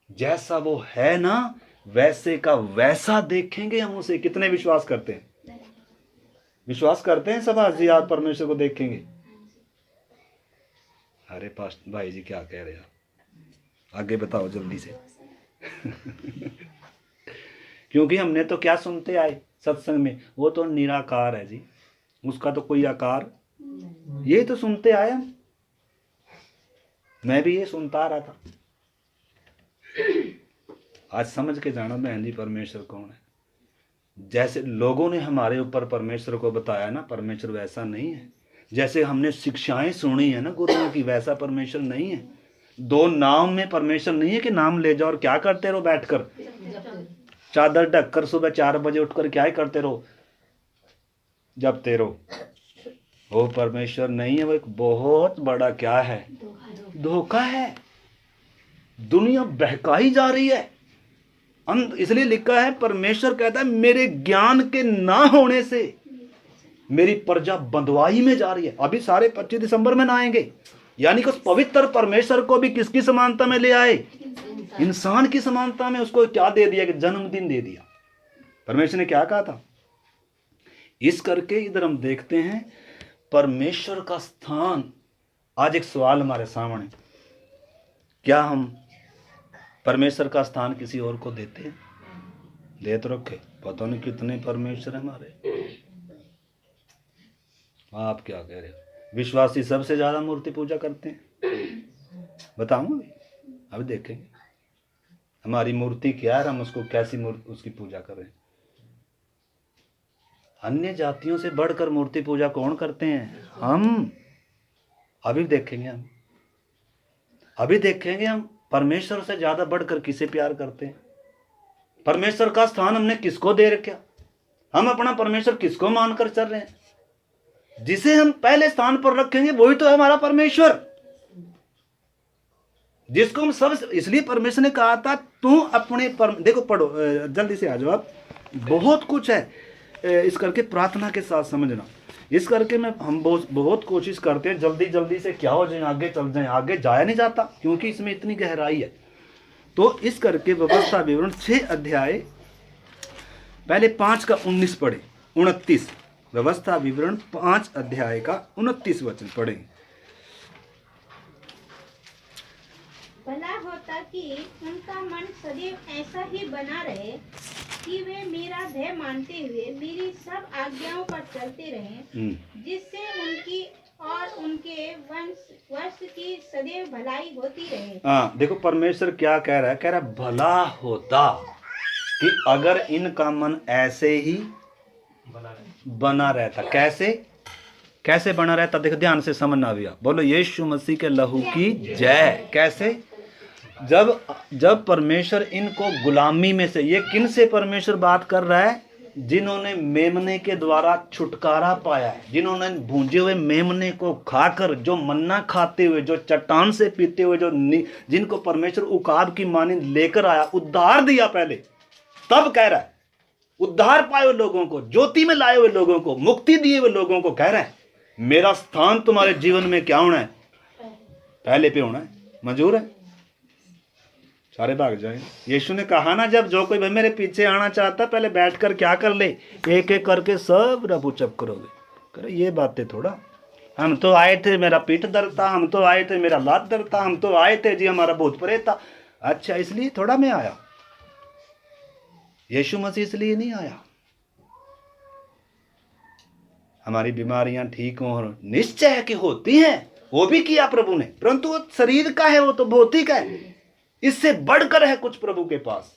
जैसा वो है ना, वैसे का वैसा देखेंगे हम उसे। कितने विश्वास करते हैं? विश्वास करते हैं सब आज याद परमेश्वर को देखेंगे? अरे पास्ट भाई जी क्या कह रहे हैं? आगे बताओ जल्दी से। क्योंकि हमने तो क्या सुनते आए सत्संग में, वो तो निराकार है जी, उसका तो कोई आकार, ये तो सुनते आए हम। मैं भी ये सुनता आ रहा था। आज समझ के जाना बहन जी परमेश्वर कौन है। जैसे लोगों ने हमारे ऊपर परमेश्वर को बताया ना, परमेश्वर वैसा नहीं है। जैसे हमने शिक्षाएं सुनी है ना गुरुओं की, वैसा परमेश्वर नहीं है। दो नाम में परमेश्वर नहीं है कि नाम ले जाओ और क्या करते रहो बैठकर, चादर ढककर सुबह 4 बजे उठकर क्या ही करते रहो, जपते रहो। वो परमेश्वर नहीं है, वो एक बहुत बड़ा क्या है, धोखा है। दुनिया बहकाई जा रही है। इसलिए लिखा है, परमेश्वर कहता है मेरे ज्ञान के ना होने से मेरी प्रजा बंधुआई में जा रही है। अभी सारे 25 दिसंबर में नहाएंगे, यानी कि उस पवित्र परमेश्वर को भी किसकी समानता में ले आए, इंसान की समानता में। उसको क्या दे दिया कि जन्मदिन दे दिया। परमेश्वर ने क्या कहा था। इस करके इधर हम देखते हैं परमेश्वर का स्थान। आज एक सवाल हमारे सामने, क्या हम परमेश्वर का स्थान किसी और को देते हैं? दे तो रखे, पता नहीं कितने परमेश्वर हमारे। आप क्या कह रहे हो? विश्वासी सबसे ज्यादा मूर्ति पूजा करते हैं, बताऊं अभी देखेंगे हमारी मूर्ति क्या है, हम उसको कैसी मूर्ति उसकी पूजा करें। अन्य जातियों से बढ़कर मूर्ति पूजा कौन करते हैं? हम। अभी देखेंगे हम परमेश्वर से ज्यादा बढ़कर किसे प्यार करते हैं। परमेश्वर का स्थान हमने किसको दे रखा? हम अपना परमेश्वर किसको मानकर चल रहे हैं? जिसे हम पहले स्थान पर रखेंगे वही तो है हमारा परमेश्वर, जिसको हम सब। इसलिए परमेश्वर ने कहा था तू अपने देखो पढ़ो, जल्दी से आ जाओ आप, बहुत कुछ है इस करके प्रार्थना के साथ समझना। इस करके हम बहुत कोशिश करते हैं जल्दी जल्दी से क्या हो जाए, आगे चल जाए, आगे जाया नहीं जाता क्योंकि इसमें इतनी गहराई है। तो इस करके व्यवस्था विवरण 6 अध्याय पहले 5 का 19 पढ़े, 29। व्यवस्था विवरण 5 अध्याय का 29 वचन पढ़ें।
भला होता कि उनका मन सदैव ऐसा ही बना रहे कि वे मेरा भय मानते हुए मेरी सब आज्ञाओं पर चलते रहें, जिससे उनकी और उनके वंश की सदैव भलाई होती रहे।
हाँ, देखो परमेश्वर क्या कह रहा है, कह रहा है भला होता कि अगर इनका मन ऐसे ही बना रहता। कैसे बना रहता? देखो ध्यान से समझना भैया, बोलो यीशु मसीह के लहू की जय। कैसे? जब परमेश्वर इनको गुलामी में से, ये किन से परमेश्वर बात कर रहा है? जिन्होंने मेमने के द्वारा छुटकारा पाया है, जिन्होंने भूंजे हुए मेमने को खाकर, जो मन्ना खाते हुए, जो चट्टान से पीते हुए, जिनको परमेश्वर उकाब की मानी लेकर आया, उद्धार दिया पहले, तब कह रहा है उद्धार पाए हुए लोगों को, ज्योति में लाए हुए लोगों को, मुक्ति दिए हुए लोगों को कह रहा है मेरा स्थान तुम्हारे जीवन में क्या होना है? पहले पे होना है। मंजूर है? सारे भाग जाए। यीशु ने कहा ना, जब जो कोई भाई मेरे पीछे आना चाहता पहले बैठकर क्या कर ले, एक एक करके सब रफूचप करोगे। करो ये बातें थोड़ा, हम तो आए थे मेरा पीठ दर्द था, हम तो आए थे मेरा लात दर्द था, हम तो आए थे जी हमारा भूत प्रेत था। अच्छा इसलिए थोड़ा मैं आया, यीशु मसीह इसलिए नहीं आया। हमारी बीमारियां ठीक हो, निश्चय है कि होती हैं, वो भी किया प्रभु ने, परंतु वो शरीर का है, वो तो भौतिक है। इससे बढ़कर है कुछ प्रभु के पास,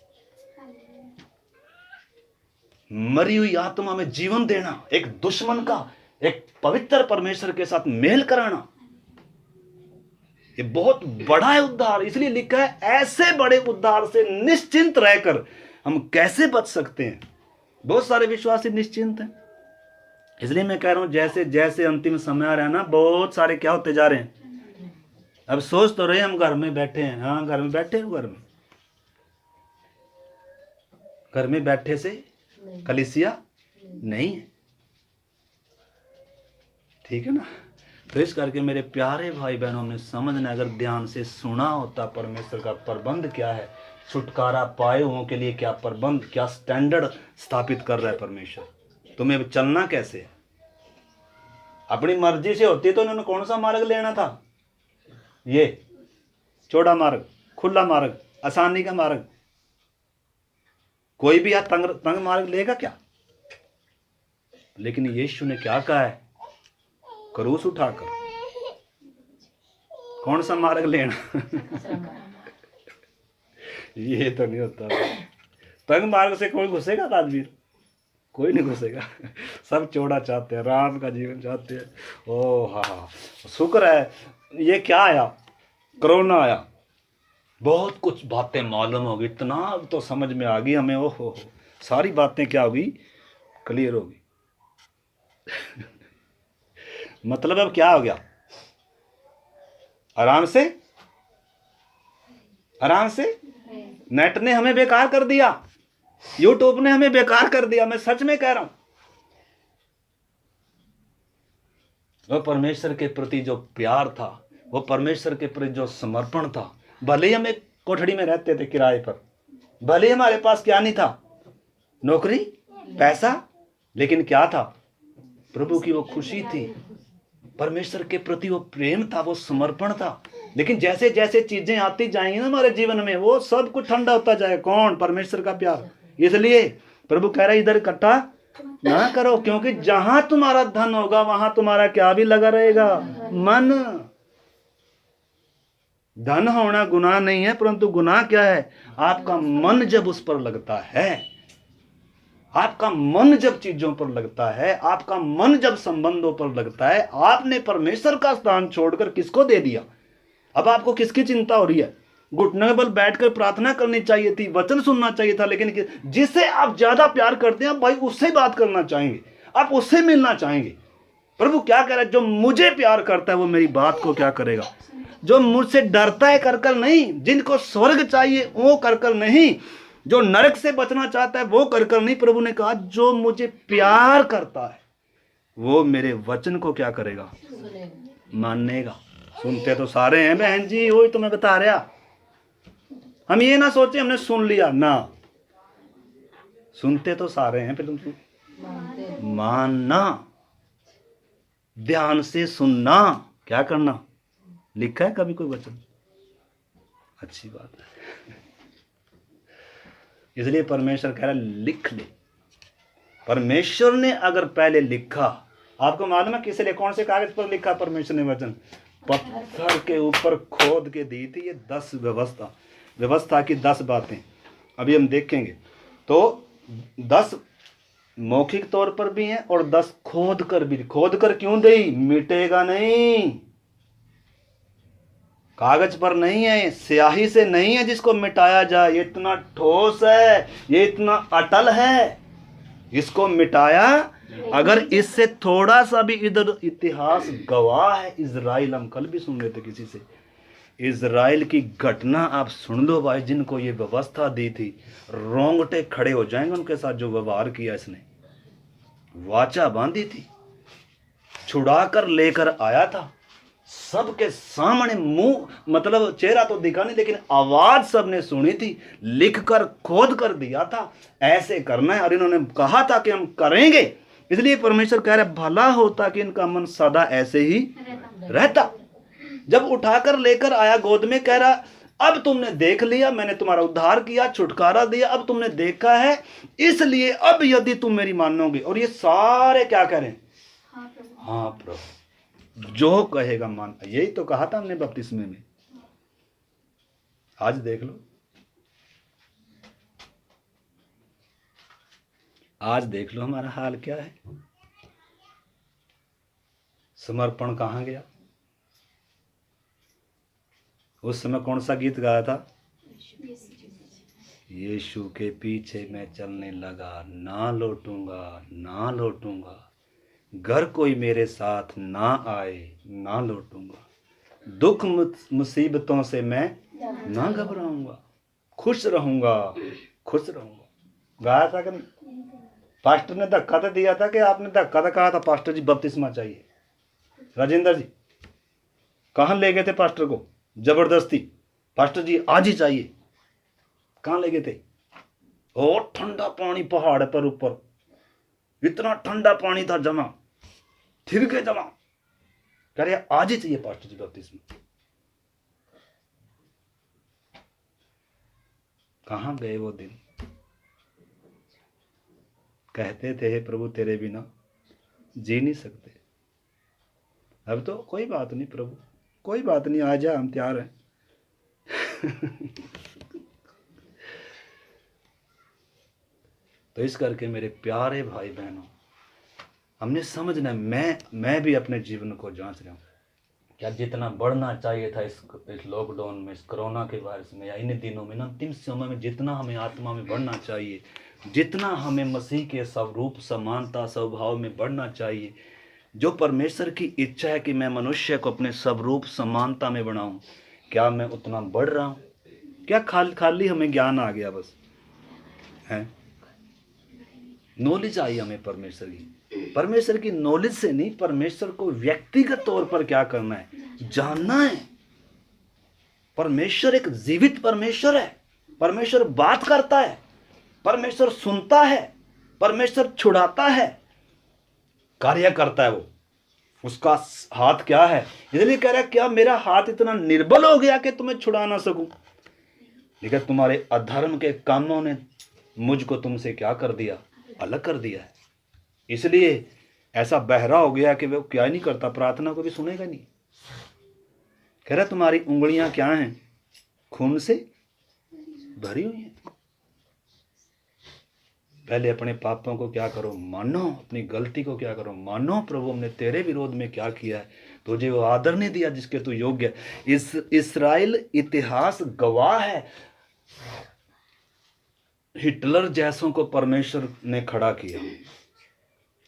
मरी हुई आत्मा में जीवन देना, एक दुश्मन का एक पवित्र परमेश्वर के साथ मेल कराना, ये बहुत बड़ा है उद्धार। इसलिए लिखा है ऐसे बड़े उद्धार से निश्चिंत रहकर हम कैसे बच सकते हैं। बहुत सारे विश्वासी निश्चिंत हैं। इसलिए मैं कह रहा हूं जैसे जैसे अंतिम समय आ रहा है ना, बहुत सारे क्या होते जा रहे हैं। अब सोच तो रहे हम घर में बैठे हैं, हाँ घर में बैठे हो, घर में बैठे से कलीसिया नहीं है, ठीक है ना। तो इस करके मेरे प्यारे भाई बहनों, हमने समझना, अगर ध्यान से सुना होता परमेश्वर का प्रबंध क्या है, छुटकारा पाए हुओं के लिए क्या प्रबंध, क्या स्टैंडर्ड स्थापित कर रहा है परमेश्वर, तुम्हें चलना कैसे है। अपनी मर्जी से होती तो उन्होंने कौन सा मार्ग लेना था? ये चौड़ा मार्ग, खुला मार्ग, आसानी का मार्ग। कोई भी तंग मार्ग लेगा क्या? लेकिन यीशु ने क्या कहा है? क्रूस उठाकर कौन सा मार्ग लेना? ये तो नहीं होता। तंग मार्ग से कोई घुसेगा राजवीर? कोई नहीं घुसेगा। सब चौड़ा चाहते हैं, राम का जीवन चाहते हैं। ओ हाँ, शुक्र है ये क्या आया, कोरोना आया, बहुत कुछ बातें मालूम होगी, इतना अब तो समझ में आ गई हमें। ओ हो, सारी बातें क्या होगी, क्लियर होगी। मतलब अब क्या हो गया, आराम से नेट ने हमें बेकार कर दिया, यूट्यूब ने हमें बेकार कर दिया। मैं सच में कह रहा हूं, वो परमेश्वर के प्रति जो प्यार था, वो परमेश्वर के प्रति जो समर्पण था, भले ही हम एक कोठड़ी में रहते थे किराए पर, भले ही हमारे पास क्या नहीं था, नौकरी पैसा, लेकिन क्या था, प्रभु की वो खुशी थी, परमेश्वर के प्रति वो प्रेम था, वो समर्पण था। लेकिन जैसे जैसे चीजें आती जाएंगी ना हमारे जीवन में, वो सब कुछ ठंडा होता जाएगा। कौन, परमेश्वर का प्यार। इसलिए प्रभु कह रहा है इधर इकट्ठा ना करो, क्योंकि जहां तुम्हारा धन होगा वहां तुम्हारा क्या भी लगा रहेगा, मन। धन होना गुनाह नहीं है, परंतु गुनाह क्या है, आपका मन जब उस पर लगता है, आपका मन जब चीजों पर लगता है, आपका मन जब संबंधों पर लगता है। आपने परमेश्वर का स्थान छोड़कर किसको दे दिया। अब आपको किसकी चिंता हो रही है, घुटने पर बैठकर प्रार्थना करनी चाहिए थी, वचन सुनना चाहिए था, लेकिन जिससे आप ज्यादा प्यार करते हैं, भाई उससे बात करना चाहेंगे, आप उससे मिलना चाहेंगे। प्रभु क्या कह रहा है, जो मुझे प्यार करता है वो मेरी बात को क्या करेगा, जो मुझसे डरता है कर नहीं, जिनको स्वर्ग चाहिए वो कर नहीं, जो नरक से बचना चाहता है वो कर नहीं। प्रभु ने कहा जो मुझे प्यार करता है वो मेरे वचन को क्या करेगा, मानेगा। सुनते तो सारे हैं बहन जी, वही तो मैं बता रहा। हम ये ना सोचे हमने सुन लिया ना, सुनते तो सारे हैं, फिर मानना, ध्यान से सुनना, क्या करना। लिखा है कभी कोई वचन, अच्छी बात है। इसलिए परमेश्वर कह रहा है लिख ले। परमेश्वर ने अगर पहले लिखा, आपको मालूम है किसे लिए, कौन से कागज पर लिखा परमेश्वर ने वचन, पत्थर के ऊपर खोद के दी थी। ये 10 व्यवस्था की 10 बातें अभी हम देखेंगे। तो 10 मौखिक तौर पर भी हैं और 10 खोद कर भी। खोद कर क्यों दी, मिटेगा नहीं, कागज पर नहीं है, स्याही से नहीं है जिसको मिटाया जाए। ये इतना ठोस है, ये इतना अटल है, इसको मिटाया। अगर इससे थोड़ा सा भी इधर इतिहास गवाह है, इजराइल, हम कल भी सुन रहे थे किसी से, इजराइल की घटना आप सुन लो भाई, जिनको ये व्यवस्था दी थी, रोंगटे खड़े हो जाएंगे उनके साथ जो व्यवहार किया इसने। वाचा बांधी थी, छुड़ा कर लेकर आया था, सबके सामने, मुंह मतलब चेहरा तो दिखा नहीं, लेकिन आवाज सबने सुनी थी, लिख कर खोद कर दिया था, ऐसे करना है। और इन्होंने कहा था कि हम करेंगे। इसलिए परमेश्वर कह रहा है भला होता कि इनका मन सदा ऐसे ही रहता। जब उठाकर लेकर आया गोद में, कह रहा अब तुमने देख लिया, मैंने तुम्हारा उद्धार किया, छुटकारा दिया, अब तुमने देखा है, इसलिए अब यदि तुम मेरी मानोगे। और ये सारे क्या करें, हाँ प्रभु जो कहेगा मान। यही तो कहा था हमने बपतिस्मे में। आज देख लो, आज देख लो हमारा हाल क्या है। समर्पण कहाँ गया। उस समय कौन सा गीत गाया था, यीशु के पीछे मैं चलने लगा, ना लौटूंगा ना लौटूंगा, घर कोई मेरे साथ ना आए ना लौटूंगा, दुख मुसीबतों से मैं ना घबराऊंगा, खुश रहूंगा खुश रहूंगा। गाया था कि नहीं? पास्टर ने धक्का तो दिया था कि आपने धक्का तो कहा था पास्टर जी बपतिस्मा चाहिए। राजेंद्र जी कहाँ ले गए थे पास्टर को, जबरदस्ती, पास्टर जी आज ही चाहिए। कहाँ ले गए थे, और ठंडा पानी पहाड़ पर ऊपर, इतना ठंडा पानी था जमा, फिर के जमा, कह रहे आज ही चाहिए पास्टर जी बपतिस्मा। कहाँ गए वो दिन, कहते थे हे प्रभु तेरे बिना जी नहीं सकते। अब तो कोई बात नहीं प्रभु, कोई बात नहीं, आ जा, हम तैयार हैं। तो इस करके मेरे प्यारे भाई बहनों, हमने समझना है, मैं भी अपने जीवन को जांच रहा हूँ, क्या जितना बढ़ना चाहिए था इस लॉकडाउन में, इस कोरोना के वायरस में, या इन दिनों में, अंतिम समय में जितना हमें आत्मा में बढ़ना चाहिए, जितना हमें मसीह के स्वरूप समानता स्वभाव में बढ़ना चाहिए, जो परमेश्वर की इच्छा है कि मैं मनुष्य को अपने स्वरूप समानता में बनाऊं, क्या मैं उतना बढ़ रहा हूँ? क्या खाली हमें ज्ञान आ गया बस है? नॉलेज आई हमें परमेश्वर की नॉलेज से नहीं, परमेश्वर को व्यक्तिगत तौर पर क्या करना है, जानना है। परमेश्वर एक जीवित परमेश्वर है, परमेश्वर बात करता है, परमेश्वर सुनता है, परमेश्वर छुड़ाता है, कार्य करता है। वो उसका हाथ क्या है, इसलिए कह रहा है क्या मेरा हाथ इतना निर्बल हो गया कि तुम्हें छुड़ा ना सकूं? लेकिन तुम्हारे अधर्म के कामों ने मुझको तुमसे क्या कर दिया, अलग कर दिया है। इसलिए ऐसा बहरा हो गया कि वो क्या नहीं करता, प्रार्थना को भी सुनेगा नहीं। कह रहा तुम्हारी उंगलियां क्या हैं, खून से भरी हुई हैं। पहले अपने पापों को क्या करो, मानो, अपनी गलती को क्या करो, मानो। प्रभु हमने तेरे विरोध में क्या किया है, तुझे वो आदर नहीं दिया जिसके तू योग्य है। इस्राएल इतिहास गवाह है, हिटलर जैसों को परमेश्वर ने खड़ा किया।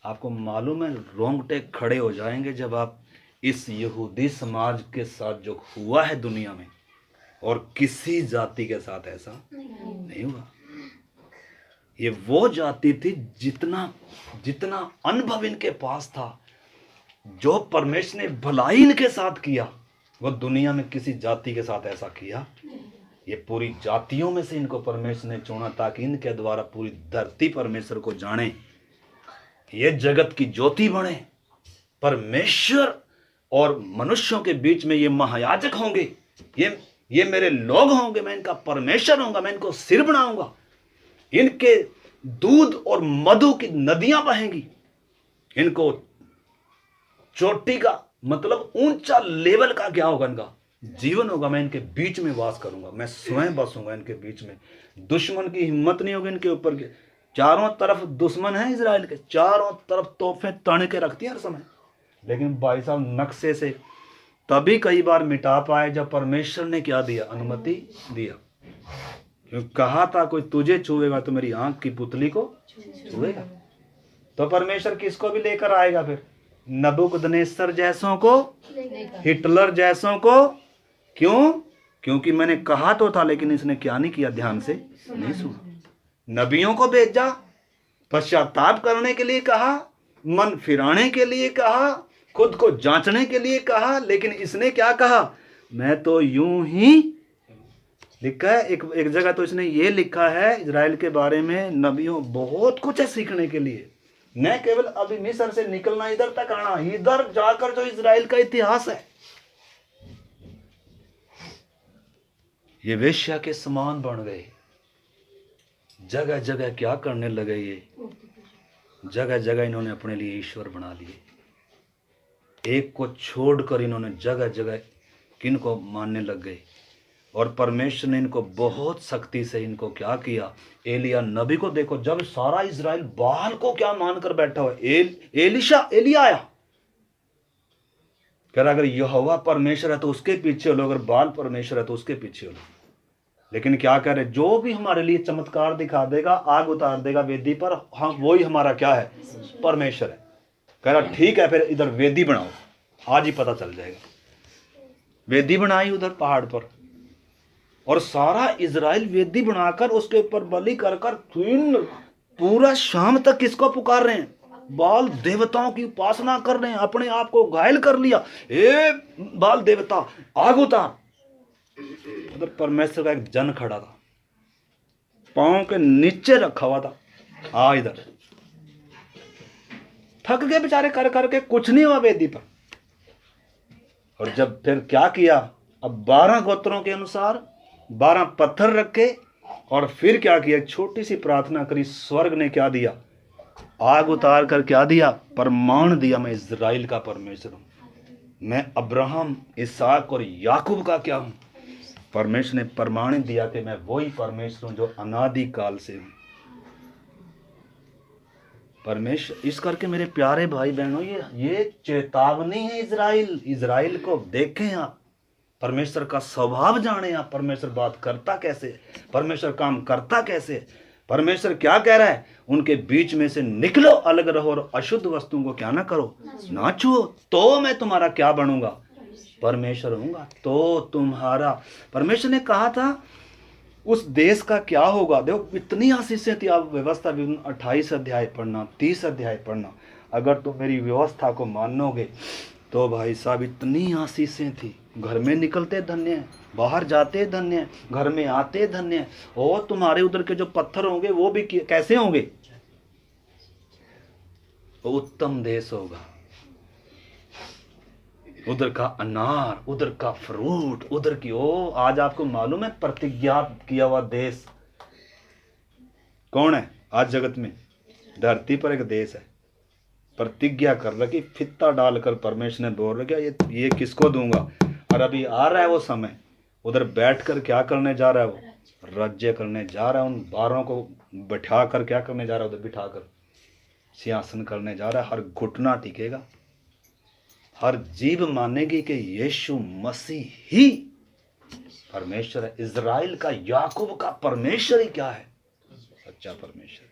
आपको मालूम है, रोंगटे खड़े हो जाएंगे जब आप इस यहूदी समाज के साथ जो हुआ है दुनिया में, और किसी जाति के साथ ऐसा नहीं हुआ। ये वो जाति थी जितना अनुभव इनके पास था, जो परमेश्वर ने भलाई इनके साथ किया, वो दुनिया में किसी जाति के साथ ऐसा किया। ये पूरी जातियों में से इनको परमेश्वर ने चुना ताकि इनके द्वारा पूरी धरती परमेश्वर को जाने, ये जगत की ज्योति बने। परमेश्वर और मनुष्यों के बीच में ये महायाजक होंगे, ये मेरे लोग होंगे, मैं इनका परमेश्वर होऊंगा, मैं इनको सिर बनाऊंगा, इनके दूध और मधु की नदियां बहेंगी, इनको चोटी का मतलब ऊंचा लेवल का क्या होगा, इनका जीवन होगा। मैं इनके बीच में वास करूंगा, मैं स्वयं बसूंगा इनके बीच में। दुश्मन की हिम्मत नहीं होगी इनके ऊपर के। चारों तरफ दुश्मन है इजराइल के, चारों तरफ तोहफे तन के रखती है हर समय। लेकिन भाई साहब नक्शे से तभी कई बार मिटा पाए जब परमेश्वर ने क्या दिया, अनुमति दिया। क्योंकि कहा था कोई तुझे छुएगा तो मेरी आंख की पुतली को छुएगा। तो परमेश्वर किसको भी लेकर आएगा फिर, नबूकदनेस्सर जैसों को, हिटलर जैसों को। क्यों? क्योंकि मैंने कहा तो था, लेकिन इसने क्या नहीं किया, ध्यान से नहीं सुना। नबियों को भेजा, पश्चाताप करने के लिए कहा, मन फिराने के लिए कहा, खुद को जांचने के लिए कहा, लेकिन इसने क्या कहा, मैं तो यूं ही लिखा है। एक जगह तो इसने ये लिखा है इजराइल के बारे में, नबियों बहुत कुछ है सीखने के लिए, न केवल अभी मिस्र से निकलना, इधर तक आना, इधर जाकर जो इजराइल का इतिहास है। ये वेश्या के समान बन गए, जगह जगह क्या करने लगे, ये जगह जगह इन्होंने अपने लिए ईश्वर बना लिए। एक को छोड़कर इन्होंने जगह जगह किनको मानने लग गए। और परमेश्वर ने इनको बहुत सख्ती से इनको क्या किया, एलिया नबी को देखो, जब सारा इजराइल बाल को क्या मानकर बैठा हुआ, एलिया आया, कह रहा अगर यहोवा परमेश्वर है तो उसके पीछे हो लो, अगर बाल परमेश्वर है तो उसके पीछे हो लो। लेकिन क्या कह रहे, जो भी हमारे लिए चमत्कार दिखा देगा, आग उतार देगा वेदी पर, हाँ वही हमारा क्या है, परमेश्वर है। कह रहा ठीक है, फिर इधर वेदी बनाओ, आज ही पता चल जाएगा। वेदी बनाई उधर पहाड़ पर, और सारा इजराइल वेदी बनाकर उसके ऊपर बलि कर पूरा शाम तक किसको पुकार रहे हैं, बाल देवताओं की उपासना कर रहे हैं, अपने आप को घायल कर लिया, ए बाल देवता आग उतार। उधर परमेश्वर का एक जन खड़ा था, पांव के नीचे रखा हुआ था, आ इधर। थक गए बेचारे कर करके, कुछ नहीं हुआ वेदी पर। और जब फिर क्या किया, अब 12 गोत्रों के अनुसार 12 पत्थर रखे, और फिर क्या किया, छोटी सी प्रार्थना करी, स्वर्ग ने क्या दिया, आग उतार कर क्या दिया, प्रमाण दिया, मैं इजराइल का परमेश्वर हूं, मैं अब्राहम, इसहाक और याकूब का क्या हूं। परमेश्वर ने प्रमाणित दिया कि मैं वही परमेश्वर हूं जो अनादि काल से हूं। परमेश्वर इस करके मेरे प्यारे भाई बहनों, ये चेतावनी है इजराइल को। देखें आप, परमेश्वर का स्वभाव जाने आप, परमेश्वर बात करता कैसे, परमेश्वर काम करता कैसे, परमेश्वर क्या कह रहा है, उनके बीच में से निकलो, अलग रहो और अशुद्ध वस्तुओं को क्या ना करो, ना छुओ, तो मैं तुम्हारा क्या बनूंगा, परमेश्वर होऊंगा, तो तुम्हारा। परमेश्वर ने कहा था उस देश का क्या होगा। देखो इतनी आशीषें थी, आप व्यवस्था 28 अध्याय पढ़ना, 30 अध्याय पढ़ना, अगर तुम मेरी व्यवस्था को मानोगे तो भाई साहब इतनी आशीषें थी। घर में निकलते धन्य है, बाहर जाते धन्य है, घर में आते धन्य है, और तुम्हारे उधर के जो पत्थर होंगे वो भी कैसे होंगे, उत्तम देश होगा। उधर का अनार, उधर का फ्रूट, उधर की आज आपको मालूम है प्रतिज्ञा किया हुआ देश कौन है आज जगत में? धरती पर एक देश है, प्रतिज्ञा कर रखी, फित्ता डालकर परमेश्वर ने बोल रखा ये किसको दूंगा। और अभी आ रहा है वो समय, उधर बैठकर क्या करने जा रहा है, वो राज्य करने जा रहा है। उन 12 को बैठा कर क्या करने जा रहा है, उधर बिठाकर सिंहासन करने जा रहा है। हर घुटना टिकेगा, हर जीव मानेगी कि यीशु मसीह ही परमेश्वर है। इजराइल का, याकूब का परमेश्वर ही क्या है, सच्चा परमेश्वर।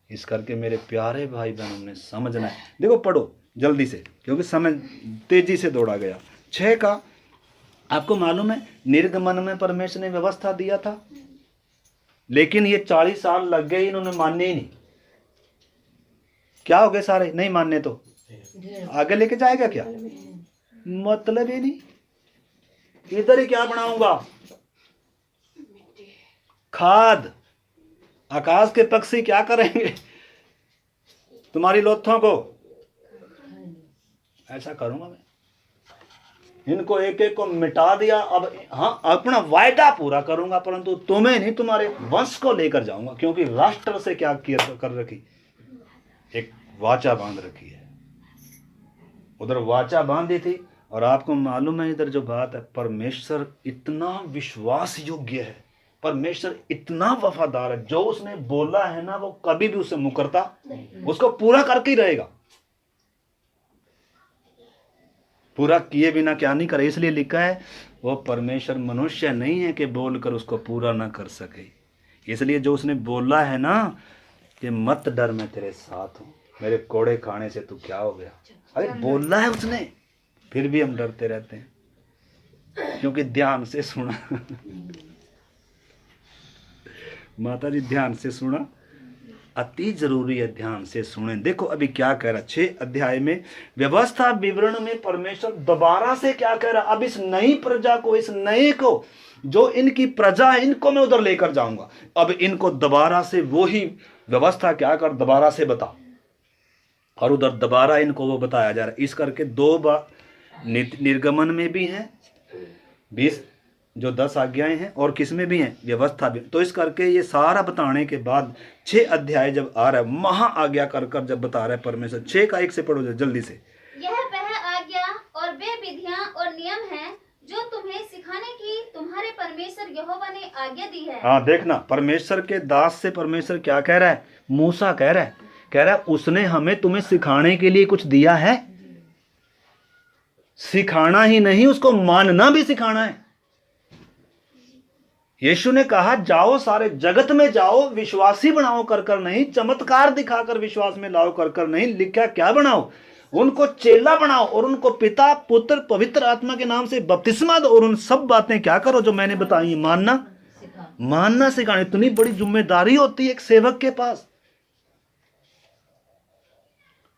इस करके मेरे प्यारे भाई बहनों ने समझना है। देखो पढ़ो जल्दी से, क्योंकि समय तेजी से दौड़ा गया। 6 का आपको मालूम है, निर्गमन में परमेश्वर ने व्यवस्था दिया था, लेकिन ये 40 साल लग गए, इन्होंने माने ही नहीं। क्या हो गए सारे नहीं मानने, तो आगे लेके जाएगा क्या, मतलब ही नहीं। इधर ही क्या बनाऊंगा, खाद। आकाश के पक्षी क्या करेंगे तुम्हारी लोथों को, ऐसा करूंगा मैं। इनको एक एक को मिटा दिया, अब हाँ अपना वायदा पूरा करूंगा, परंतु तुम्हें नहीं, तुम्हारे वंश को लेकर जाऊंगा। क्योंकि राष्ट्र से क्या किया कर रखी, एक वाचा बांध रखी है। उधर वाचा बांधी थी, और आपको मालूम है इधर जो बात है, परमेश्वर इतना विश्वास योग्य है, परमेश्वर इतना वफादार है, जो उसने बोला है ना वो कभी भी उसे मुकरता, उसको पूरा करके ही रहेगा। पूरा किए बिना क्या नहीं करे। इसलिए लिखा है वो परमेश्वर मनुष्य नहीं है कि बोलकर उसको पूरा ना कर सके। इसलिए जो उसने बोला है ना कि मत डर मैं तेरे साथ हूं, मेरे कोड़े खाने से तू क्या हो गया, अरे बोला है उसने, फिर भी हम डरते रहते हैं क्योंकि ध्यान से सुना माता जी ध्यान से सुना, अति जरूरी है, ध्यान से सुने। देखो अभी क्या कह रहा, 6 अध्याय में व्यवस्था विवरण में परमेश्वर दोबारा से क्या कह रहा, अब इस नई प्रजा को, इस नए को, जो इनकी प्रजा है, इनको मैं उधर लेकर जाऊंगा। अब इनको दोबारा से वही व्यवस्था क्या कर, दोबारा से बता, और उधर दोबारा इनको वो बताया जा रहा है। इस करके 2 बार निर्गमन में भी है 20 जो 10 आज्ञाएं हैं, और किस में भी हैं, व्यवस्था भी। तो इस करके ये सारा बताने के बाद 6 अध्याय जब आ रहा है, महा आज्ञा कर जब बता रहा है परमेश्वर। 6 का 1 से पढ़ो जल्दी से।
यह वह आज्ञा और वे विधियां और नियम हैं जो तुम्हें सिखाने की तुम्हारे परमेश्वर यहोवा ने आज्ञा दी है।
हाँ देखना, परमेश्वर के दास से परमेश्वर क्या कह रहा है, मूसा कह रहा है उसने हमें तुम्हें सिखाने के लिए कुछ दिया है। सिखाना ही नहीं, उसको मानना भी सिखाना है। यीशु ने कहा जाओ सारे जगत में जाओ, विश्वासी बनाओ कर नहीं, चमत्कार दिखाकर विश्वास में लाओ कर नहीं, लिखा क्या बनाओ, उनको चेला बनाओ और उनको पिता पुत्र पवित्र आत्मा के नाम से बपतिस्मा दो, और उन सब बातें क्या करो जो मैंने बताई, मानना सिखाना। इतनी बड़ी जिम्मेदारी होती है एक सेवक के पास,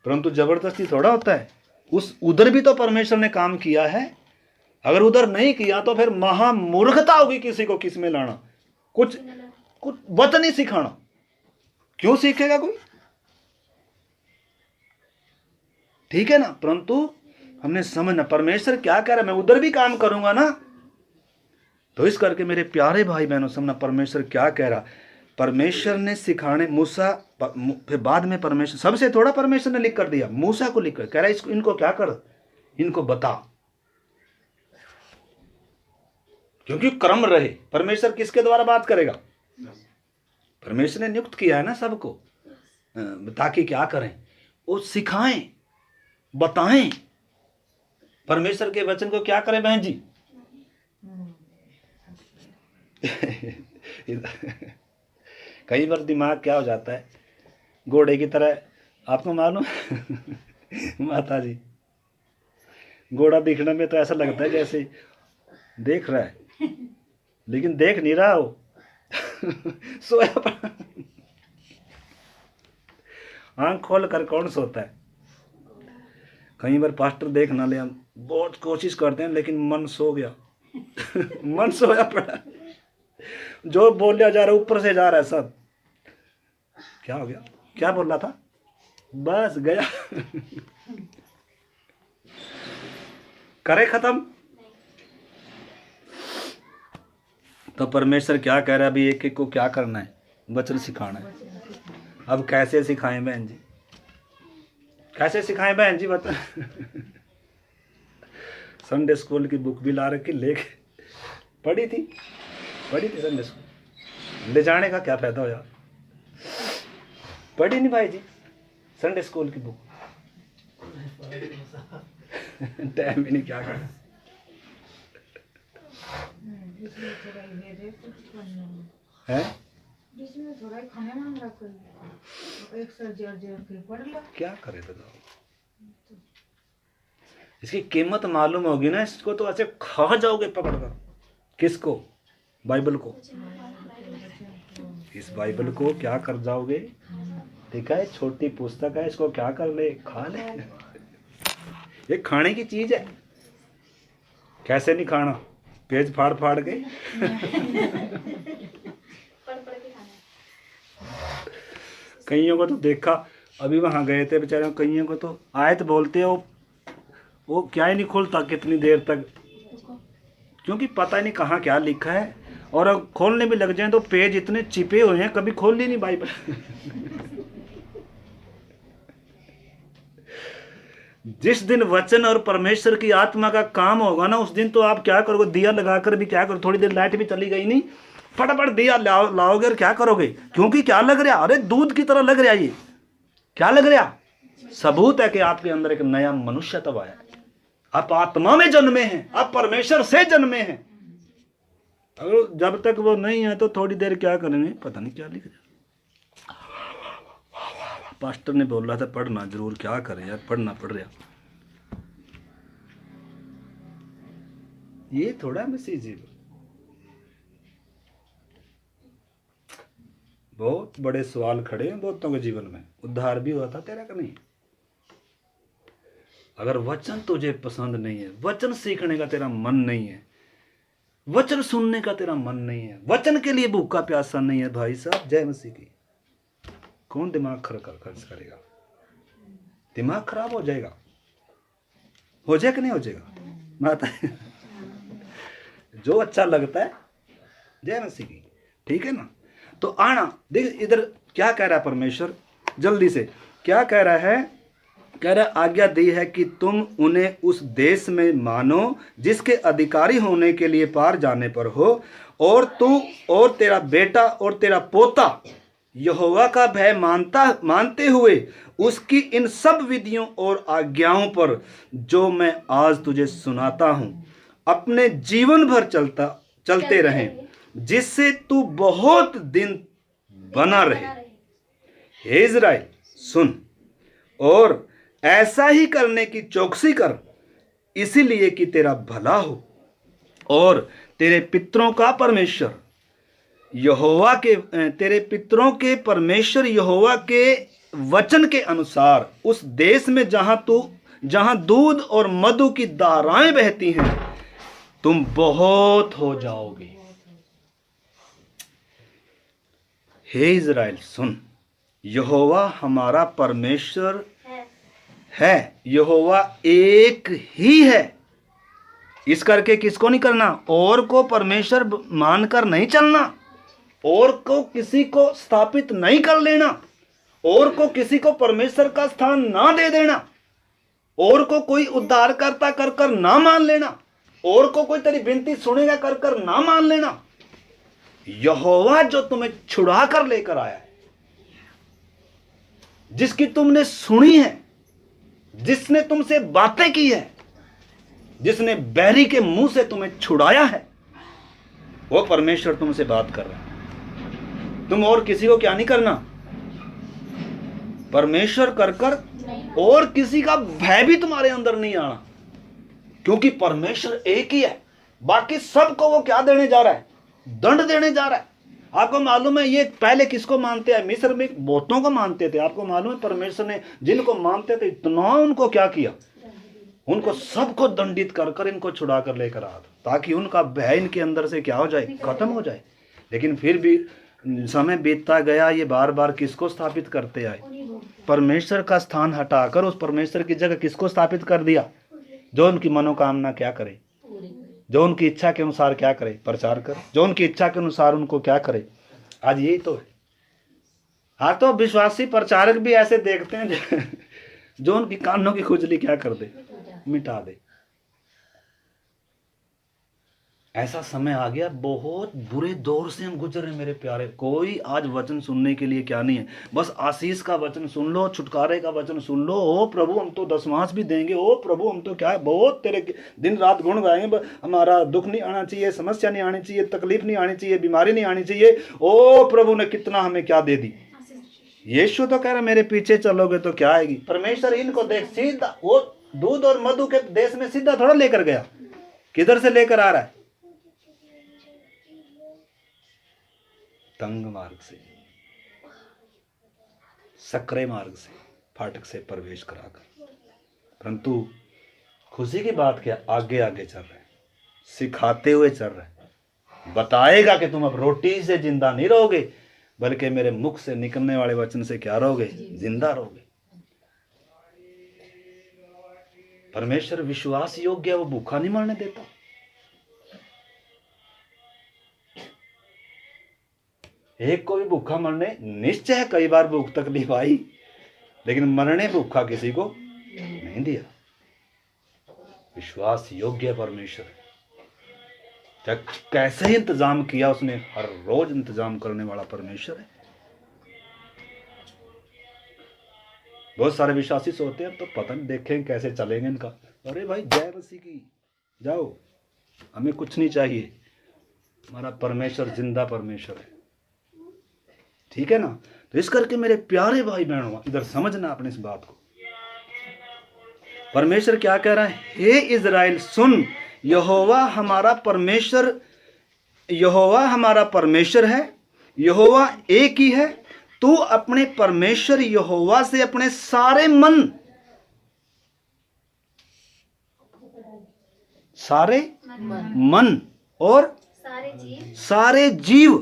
परंतु जबरदस्ती थोड़ा होता है। उधर भी तो परमेश्वर ने काम किया है, अगर उधर नहीं किया तो फिर महामूर्खता होगी किसी को किस में लाना, कुछ वचन नहीं सिखाना। क्यों सीखेगा कोई, ठीक है ना। परंतु हमने समझना परमेश्वर क्या कह रहा है, मैं उधर भी काम करूंगा ना। तो इस करके मेरे प्यारे भाई बहनों समझना परमेश्वर क्या कह रहा। परमेश्वर ने सिखाने मूसा, फिर बाद में परमेश्वर सबसे थोड़ा परमेश्वर ने लिख कर दिया, मूसा को लिख कर कह रहा है इनको क्या कर, इनको बता, क्योंकि क्रम रहे। परमेश्वर किसके द्वारा बात करेगा, परमेश्वर ने नियुक्त किया है ना सबको, ताकि क्या करें, वो सिखाएं, बताएं परमेश्वर के वचन को क्या करें बहन जी। कई बार दिमाग क्या हो जाता है घोड़े की तरह, आपको मालूम माता जी, घोड़ा दिखने में तो ऐसा लगता है जैसे देख रहा है लेकिन देख नहीं रहा हो सोया पड़ा। आंख खोल कर कौन सोता है। कई बार पास्टर देख ना ले, हम बहुत कोशिश करते हैं लेकिन मन सो गया मन सोया पड़ा, जो बोलिया जा रहा है ऊपर से जा रहा है सब। क्या हो गया, क्या बोल रहा था, बस गया करे खत्म। तो परमेश्वर क्या कह रहा है, अभी एक एक को क्या करना है, वचन सिखाना है। अब कैसे सिखाएं बहन जी, कैसे सिखाएं बहन जी बता। संडे स्कूल की बुक भी ला रखी, लेके पढ़ी थी संडे स्कूल, ले जाने का क्या फायदा हो यार, पढ़ी नहीं भाई जी संडे स्कूल की बुक। टाइम ही नहीं, क्या करना है,
थोड़ा खाने मांग रहा कोई, एक सर जोर जोर के पढ़ लो,
क्या करे बताओ। इसकी कीमत मालूम होगी ना, इसको तो ऐसे खा जाओगे पकड़कर। किसको, बाइबल को। इस बाइबल को क्या कर जाओगे, देखा है छोटी पुस्तक है, इसको क्या कर ले, खा ले। ये खाने की चीज है, कैसे नहीं खाना, पेज फाड़ फाड़ के कईयों को तो देखा, अभी वहां गए थे बेचारे, कईयों को तो आयत बोलते हो वो क्या ही नहीं खुलता कितनी देर तक, क्योंकि पता ही नहीं कहाँ क्या लिखा है। और अब खोलने भी लग जाए तो पेज इतने चिपे हुए हैं, कभी खोल ली नहीं बाइबल। जिस दिन वचन और परमेश्वर की आत्मा का काम होगा ना, उस दिन तो आप क्या करोगे, दिया लगाकर भी क्या करो, थोड़ी देर लाइट भी चली गई नहीं, फटाफट दिया लाओगे और क्या करोगे, क्योंकि क्या लग रहा, अरे दूध की तरह लग रहा, ये क्या लग रहा, सबूत है कि आपके अंदर एक नया मनुष्य तब आया, आप आत्मा में जन्मे हैं, आप परमेश्वर से जन्मे हैं। अगर जब तक वो नहीं है तो थोड़ी देर क्या करेंगे, पता नहीं क्या लिख रहा। पास्टर ने बोल रहा था पढ़ना जरूर, क्या करें यार, पढ़ना पड़ रहा। ये थोड़ा मैसेज है, बहुत बड़े सवाल खड़े हैं बहुतों के जीवन में। उद्धार भी हुआ था तेरा का नहीं। अगर वचन तुझे पसंद नहीं है, वचन सीखने का तेरा मन नहीं है, वचन सुनने का तेरा मन नहीं है, वचन के लिए भूखा प्यासा नहीं है, भाई साहब जय मसीह की, कौन दिमाग खर्च करेगा, दिमाग खराब हो जाएगा, हो जाए कि नहीं हो जाएगा माता। जो अच्छा लगता है जय मसीह की, ठीक है ना। तो आना देख इधर क्या कह रहा है परमेश्वर, जल्दी से क्या कह रहा है, कह रहा है आज्ञा दी है कि तुम उन्हें उस देश में मानो जिसके अधिकारी होने के लिए पार जाने पर हो, और तू और तेरा बेटा और तेरा पोता यहोवा का भय मानते हुए उसकी इन सब विधियों और आज्ञाओं पर जो मैं आज तुझे सुनाता हूं अपने जीवन भर चलते रहें, जिससे तू बहुत दिन बना रहे। हे इज़राइल सुन, और ऐसा ही करने की चौकसी कर, इसीलिए कि तेरा भला हो और तेरे पितरों का परमेश्वर यहोवा के, तेरे पितरों के परमेश्वर यहोवा के वचन के अनुसार उस देश में जहां दूध और मधु की धाराएं बहती हैं तुम बहुत हो जाओगे। हे इज़राइल सुन, यहोवा हमारा परमेश्वर है, यहोवा एक ही है। इस करके किसको नहीं करना, और को परमेश्वर मानकर नहीं चलना, और को किसी को स्थापित नहीं कर लेना, और को किसी को परमेश्वर का स्थान ना दे देना, और को कोई उद्धारकर्ता कर कर ना मान लेना, और को कोई तेरी विनती सुनेगा कर कर ना मान लेना। यहोवा जो तुम्हें छुड़ा कर लेकर आया है, जिसकी तुमने सुनी है, जिसने तुमसे बातें की है, जिसने बैरी के मुंह से तुम्हें छुड़ाया है, वो परमेश्वर तुमसे बात कर रहा है। तुम और किसी को क्या नहीं करना, परमेश्वर कर कर और किसी का भय भी तुम्हारे अंदर नहीं आना, क्योंकि परमेश्वर एक ही है। बाकी सबको वो क्या देने जा रहा है, दंड देने जा रहा है। आपको मालूम है ये पहले किसको मानते हैं, मिस्र में बहुतों को मानते थे। आपको मालूम है परमेश्वर ने जिनको मानते थे इतना उनको क्या किया, उनको सबको दंडित कर कर इनको छुड़ा कर लेकर आया, ताकि उनका भय इनके अंदर से क्या हो जाए, खत्म हो जाए। लेकिन फिर भी समय बीतता गया, ये बार बार किसको स्थापित करते आए, परमेश्वर का स्थान हटाकर उस परमेश्वर की जगह किसको स्थापित कर दिया, जो उनकी मनोकामना क्या करे, जो उनकी इच्छा के अनुसार क्या करे, प्रचार कर, जो उनकी इच्छा के अनुसार उनको क्या करे। आज यही तो है। हाँ, तो विश्वासी प्रचारक भी ऐसे देखते हैं जो उनकी कानों की खुजली क्या कर दे, मिटा दे। ऐसा समय आ गया, बहुत बुरे दौर से हम गुजर रहे हैं मेरे प्यारे। कोई आज वचन सुनने के लिए क्या नहीं है, बस आशीष का वचन सुन लो, छुटकारे का वचन सुन लो। ओ प्रभु हम तो दशमांश भी देंगे, ओ प्रभु हम तो क्या है, बहुत तेरे दिन रात गुण गाएंगे, हमारा दुख नहीं आना चाहिए, समस्या नहीं आनी चाहिए, तकलीफ नहीं आनी चाहिए, बीमारी नहीं आनी चाहिए। ओ प्रभु ने कितना हमें क्या दे दी। यीशु तो कह रहा मेरे पीछे चलोगे तो क्या आएगी। परमेश्वर इनको देख सीधा वो दूध और मधु के देश में सीधा थोड़ा लेकर गया, किधर से लेकर आ रहा है, तंग मार्ग से, सकरे मार्ग से, फाटक से प्रवेश कराकर। परंतु खुशी की बात क्या, आगे आगे चल रहे हैं, सिखाते हुए चल रहे हैं। बताएगा कि तुम अब रोटी से जिंदा नहीं रहोगे, बल्कि मेरे मुख से निकलने वाले वचन से क्या रहोगे, जिंदा रहोगे। परमेश्वर विश्वास योग्य है, वो भूखा नहीं मरने देता। एक को भी भूखा मरने निश्चय है, कई बार भूख तकलीफ आई, लेकिन मरने भूखा किसी को नहीं दिया। विश्वास योग्य परमेश्वर, कैसे ही इंतजाम किया उसने, हर रोज इंतजाम करने वाला परमेश्वर है। बहुत सारे विश्वासी सोते हैं तो पता नहीं देखेंगे कैसे चलेंगे इनका। अरे भाई जय मसीह की, जाओ, हमें कुछ नहीं चाहिए, हमारा परमेश्वर जिंदा परमेश्वर है, ठीक है ना। तो इस करके मेरे प्यारे भाई बहनों, इधर समझना अपने इस बात को। परमेश्वर क्या कह रहा है, हे इज़राइल सुन, यहोवा हमारा परमेश्वर, यहोवा हमारा परमेश्वर है, यहोवा एक ही है। तू अपने परमेश्वर यहोवा से अपने सारे मन, सारे मन और सारे जीव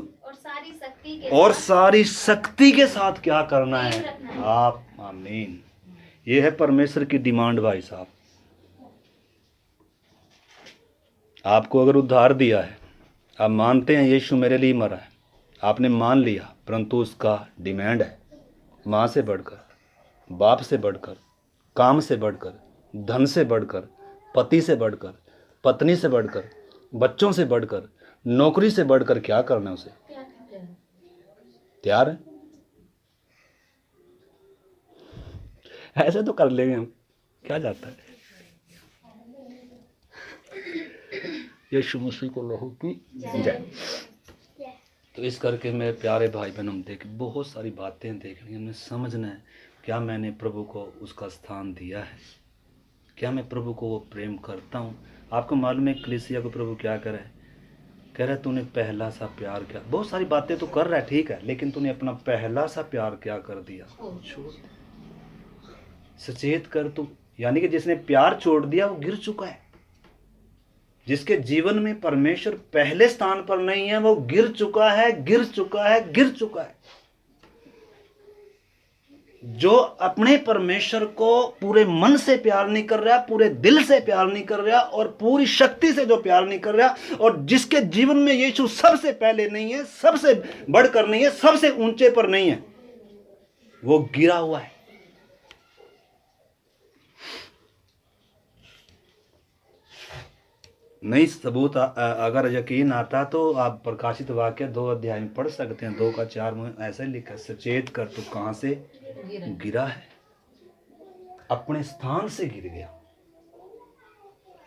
और सारी शक्ति के साथ क्या करना है आप। आमीन। ये है परमेश्वर की डिमांड भाई साहब। आपको अगर उद्धार दिया है, आप मानते हैं यीशु मेरे लिए मरा है, आपने मान लिया, परंतु उसका डिमांड है माँ से बढ़कर, बाप से बढ़कर, काम से बढ़कर, धन से बढ़कर, पति से बढ़कर, पत्नी से बढ़कर, बच्चों से बढ़कर, नौकरी से बढ़कर क्या करना है उसे। तैयार है? ऐसे तो कर लेंगे हम, क्या जाता है। यीशु मसीह को लहू की जय। तो इस करके मेरे प्यारे भाई बहन, हम देख बहुत सारी बातें देखनी, हमें समझना है क्या मैंने प्रभु को उसका स्थान दिया है, क्या मैं प्रभु को वो प्रेम करता हूँ। आपको मालूम है कलीसिया को प्रभु क्या कह रहा है, कह रहा है तूने पहला सा प्यार क्या। बहुत सारी बातें तो कर रहा है, ठीक है, लेकिन तूने अपना पहला सा प्यार क्या कर दिया, छोड़। सचेत कर तू, यानी कि जिसने प्यार छोड़ दिया वो गिर चुका है। जिसके जीवन में परमेश्वर पहले स्थान पर नहीं है वो गिर चुका है, गिर चुका है, गिर चुका है। जो अपने परमेश्वर को पूरे मन से प्यार नहीं कर रहा, पूरे दिल से प्यार नहीं कर रहा और पूरी शक्ति से जो प्यार नहीं कर रहा, और जिसके जीवन में यीशु सबसे पहले नहीं है, सबसे बढ़कर नहीं है, सबसे ऊंचे पर नहीं है, वो गिरा हुआ है। नहीं सबूत अगर यकीन आता तो आप प्रकाशित वाक्य 2 अध्याय में पढ़ सकते हैं। 2:4 में ऐसे लिखा, सचेत कर तू कहाँ से गिरा है, अपने स्थान से गिर गया।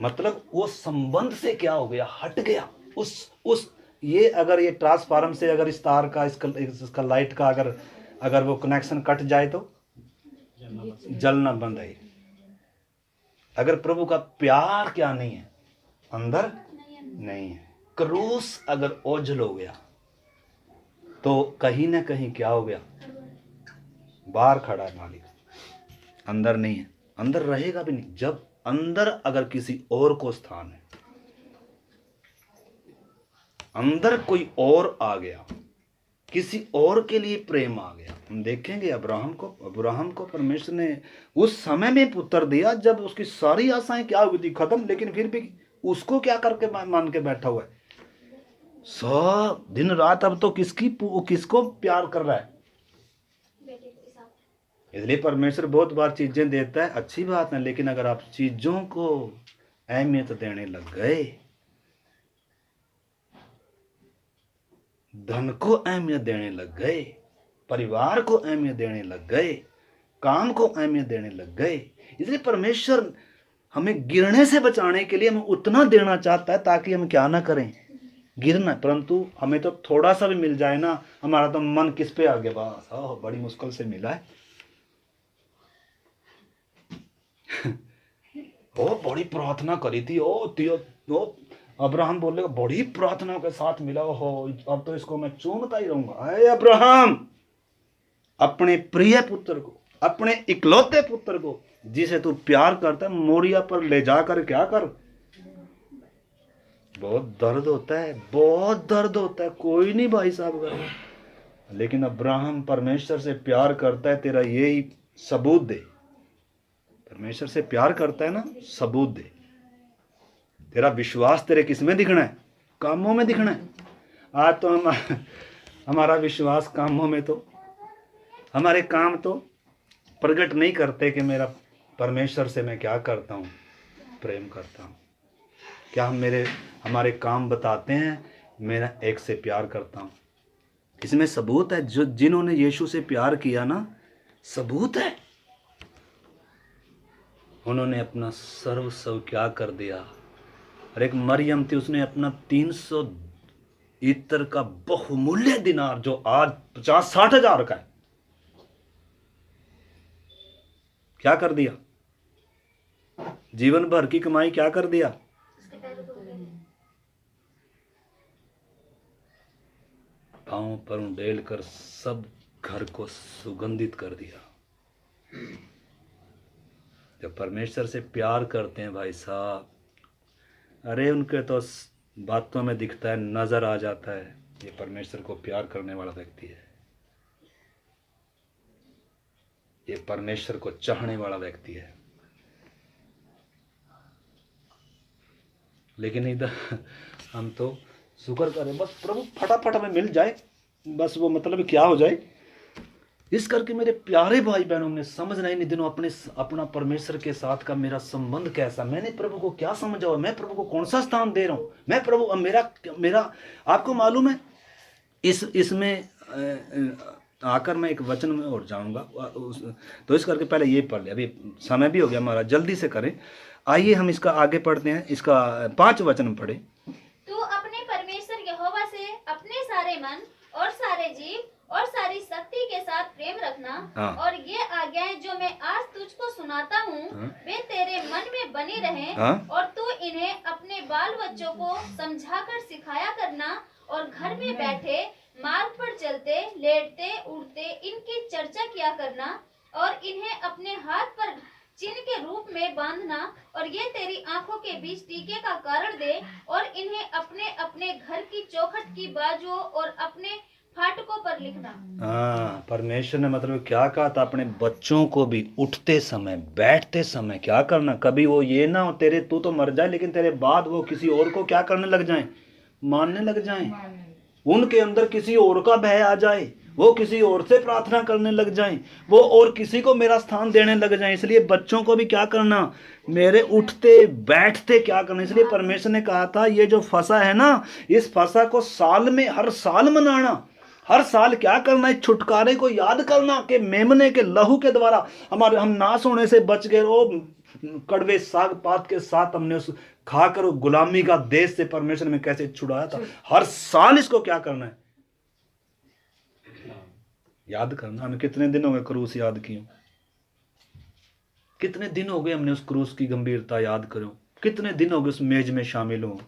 मतलब वो संबंध से क्या हो गया, हट गया। उस ये अगर ये ट्रांसफार्म से अगर इस तार का इसका लाइट का अगर वो कनेक्शन कट जाए तो जलना बंद है। अगर प्रभु का प्यार क्या नहीं है, अंदर नहीं है, क्रूस अगर ओझल हो गया तो कहीं ना कहीं क्या हो गया, बाहर खड़ा है मालिक, अंदर नहीं है, अंदर रहेगा भी नहीं। जब अंदर अगर किसी और को स्थान है, अंदर कोई और आ गया, किसी और के लिए प्रेम आ गया। हम देखेंगे अब्राहम को परमेश्वर ने उस समय में पुत्र दिया जब उसकी सारी आशाएं क्या हुई थी, खत्म, लेकिन फिर भी उसको क्या करके मान के बैठा हुआ है, सब दिन रात। अब तो किसको प्यार कर रहा है। इसलिए परमेश्वर बहुत बार चीजें देता है, अच्छी बात है, लेकिन अगर आप चीजों को अहमियत देने लग गए, धन को अहमियत देने लग गए, परिवार को अहमियत देने लग गए, काम को अहमियत देने लग गए, इसलिए परमेश्वर हमें गिरने से बचाने के लिए हमें उतना देना चाहता है ताकि हम क्या ना करें, गिरना। परंतु हमें तो थोड़ा सा भी मिल जाए ना, हमारा तो मन किस पे आ गया, बस बड़ी मुश्किल से मिला है। ओ बड़ी प्रार्थना करी थी, ओ अब्राहम बोले बड़ी प्रार्थना के साथ मिला हो, अब तो इसको मैं चूमता ही रहूंगा। अरे अब्राहम, अपने प्रिय पुत्र को, अपने इकलौते पुत्र को जिसे तू प्यार करता है, मोरिया पर ले जाकर क्या कर। बहुत दर्द होता है, बहुत दर्द होता है, कोई नहीं भाई साहब का, लेकिन अब्राहम परमेश्वर से प्यार करता है, तेरा यही सबूत दे। परमेश्वर से प्यार करता है ना, सबूत दे। तेरा विश्वास तेरे किस में दिखना है, कामों में दिखना है। आज तो हमारा विश्वास कामों में, तो हमारे काम तो प्रकट नहीं करते कि मेरा परमेश्वर से मैं क्या करता हूँ, प्रेम करता हूँ। क्या हमारे काम बताते हैं मेरा एक से प्यार करता हूँ। इसमें सबूत है, जो जिन्होंने यीशु से प्यार किया ना, सबूत है। उन्होंने अपना सर्वस्व क्या कर दिया। और एक मरियम थी, उसने अपना 300 इत्र का बहुमूल्य दिनार, जो आज 50-60 हजार का है, क्या कर दिया, जीवन भर की कमाई क्या कर दिया, पांव पर उंडेल कर सब घर को सुगंधित कर दिया। जब परमेश्वर से प्यार करते हैं भाई साहब, अरे उनके तो बातों में दिखता है, नजर आ जाता है, ये परमेश्वर को प्यार करने वाला व्यक्ति है, ये परमेश्वर को चाहने वाला व्यक्ति है। लेकिन इधर हम तो शुक्र करें, बस प्रभु फटाफट हमें मिल जाए, बस वो मतलब क्या हो जाए। इस करके मेरे प्यारे भाई बहनों ने समझना इन दिनों अपना परमेश्वर के साथ का मेरा संबंध कैसा, मैंने प्रभु को क्या समझा हुआ, मैं प्रभु को कौन सा स्थान दे रहा हूँ, मैं प्रभु मेरा आपको मालूम है। इसमें आकर मैं एक वचन में और जाऊंगा, तो इस करके पहले ये पढ़ ले, अभी समय भी हो गया हमारा, जल्दी से करें। आइए हम इसका आगे पढ़ते हैं, इसका 5 वचन पढ़े।
तू अपने परमेश्वर यहोवा से अपने सारे मन और सारे जीव और सारी शक्ति के साथ प्रेम रखना।
हाँ।
और ये आज्ञाएं जो मैं आज तुझको सुनाता हूँ,
हाँ।
वे तेरे मन में बनी रहें।
हाँ।
और तू इन्हें अपने बाल बच्चों को समझाकर सिखाया करना, और घर में बैठे, मार्ग पर चलते, लेटते, उड़ते इनकी चर्चा किया करना, और इन्हें अपने हाथ पर चिन्ह के रूप में बांधना, और ये तेरी आंखों के बीच टीके का कारण दे, और इन्हें अपने अपने घर की चौखट की बाजुओं और अपने फाटकों पर लिखना।
हाँ, परमेश्वर ने मतलब क्या कहा था, अपने बच्चों को भी उठते समय बैठते समय क्या करना, कभी वो ये ना हो तू तो मर जाए, लेकिन तेरे बाद वो किसी और को क्या करने लग जाए, मानने लग जाए, उनके अंदर किसी और का भय आ जाए, वो किसी और से प्रार्थना करने लग जाएं, वो और किसी को मेरा स्थान देने लग जाएं। इसलिए बच्चों को भी क्या करना, मेरे उठते बैठते क्या करना। इसलिए परमेश्वर ने कहा था ये जो फसा है ना, इस फसा को साल में हर साल मनाना। हर साल क्या करना, इस छुटकारे को याद करना कि मेमने के लहू के द्वारा हम नाश होने से बच गए। वो कड़वे साग पात के साथ हमने उस खाकर गुलामी का देश से परमेश्वर ने कैसे छुड़ाया था। हर साल इसको क्या करना है, याद करना। हमें कितने दिन हो गए क्रूस याद किए, कितने दिन हो गए हमने उस क्रूस की गंभीरता याद करो, कितने दिन हो गए उस मेज में शामिल हो।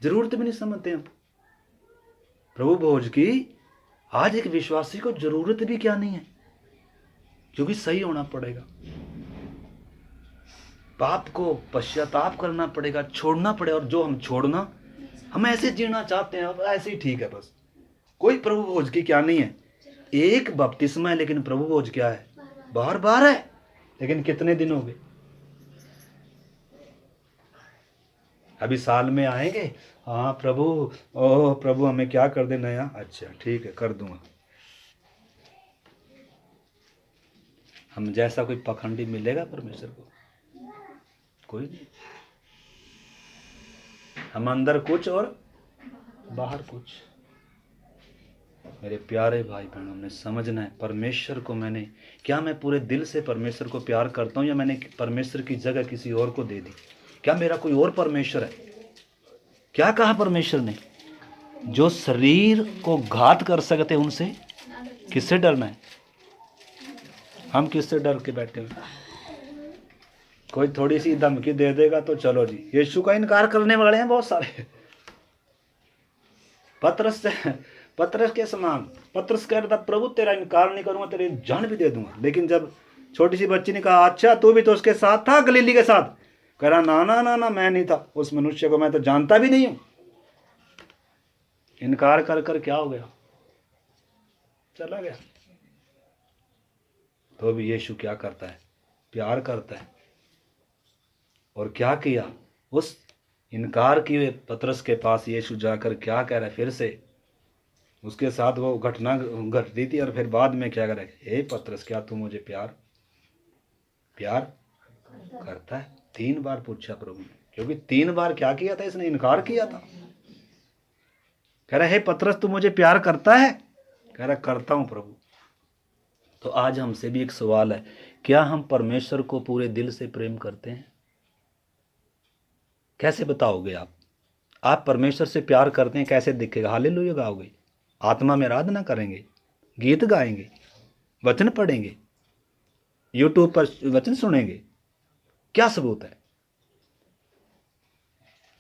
जरूरत भी नहीं समझते हम प्रभु भोज की। आज एक विश्वासी को जरूरत भी क्या नहीं है, क्योंकि सही होना पड़ेगा, पाप को पश्चाताप करना पड़ेगा, छोड़ना पड़ेगा। और जो हम छोड़ना, हम ऐसे जीना चाहते हैं, अब ऐसे ही ठीक है बस। कोई प्रभु भोज की क्या नहीं है, एक बपतिस्मा है, लेकिन प्रभु भोज क्या है, बार बार है। लेकिन कितने दिन हो गए, अभी साल में आएंगे, हाँ प्रभु, ओह प्रभु हमें क्या कर दे नया, अच्छा ठीक है कर दूंगा। हम जैसा कोई पखंडी मिलेगा परमेश्वर को, कोई नहीं। हम अंदर कुछ और बाहर कुछ। मेरे प्यारे भाई बहनों, हमने समझना है परमेश्वर को क्या मैं पूरे दिल से परमेश्वर को प्यार करता हूं, या मैंने परमेश्वर की जगह किसी और को दे दी। क्या मेरा कोई और परमेश्वर है? क्या कहा परमेश्वर ने, जो शरीर को घात कर सकते उनसे किससे डरना है। हम किससे डर के बैठे हैं? कोई थोड़ी सी धमकी दे देगा तो चलो जी, यीशु का इनकार करने वाले हैं बहुत सारे। पतरस के समान पतरस कह रहा था, प्रभु तेरा इनकार नहीं करूंगा, तेरी जान भी दे दूंगा। लेकिन जब छोटी सी बच्ची ने कहा, अच्छा तू भी तो उसके साथ था गलीली के साथ, कह रहा ना ना ना ना, मैं नहीं था, उस मनुष्य को मैं तो जानता भी नहीं हूं। इनकार कर कर क्या हो गया, चला गया। तो भी यीशु क्या करता है, प्यार करता है। और क्या किया, उस इनकार किए पतरस के पास यीशु जाकर क्या कह रहा है, फिर से उसके साथ वो घटना घट रही थी। और फिर बाद में क्या कर रहा है, हे पतरस क्या तू मुझे प्यार करता है? 3 बार पूछा प्रभु ने, क्योंकि 3 बार क्या किया था, इसने इनकार किया था। कह रहा है, हे पतरस तू मुझे प्यार करता है? कह रहा करता हूं प्रभु। तो आज हमसे भी एक सवाल है, क्या हम परमेश्वर को पूरे दिल से प्रेम करते हैं? कैसे बताओगे आप परमेश्वर से प्यार करते हैं, कैसे दिखेगा? हालेलुया गाओगे, आत्मा में आराधना करेंगे, गीत गाएंगे, वचन पढ़ेंगे, यूट्यूब पर वचन सुनेंगे, क्या सबूत है?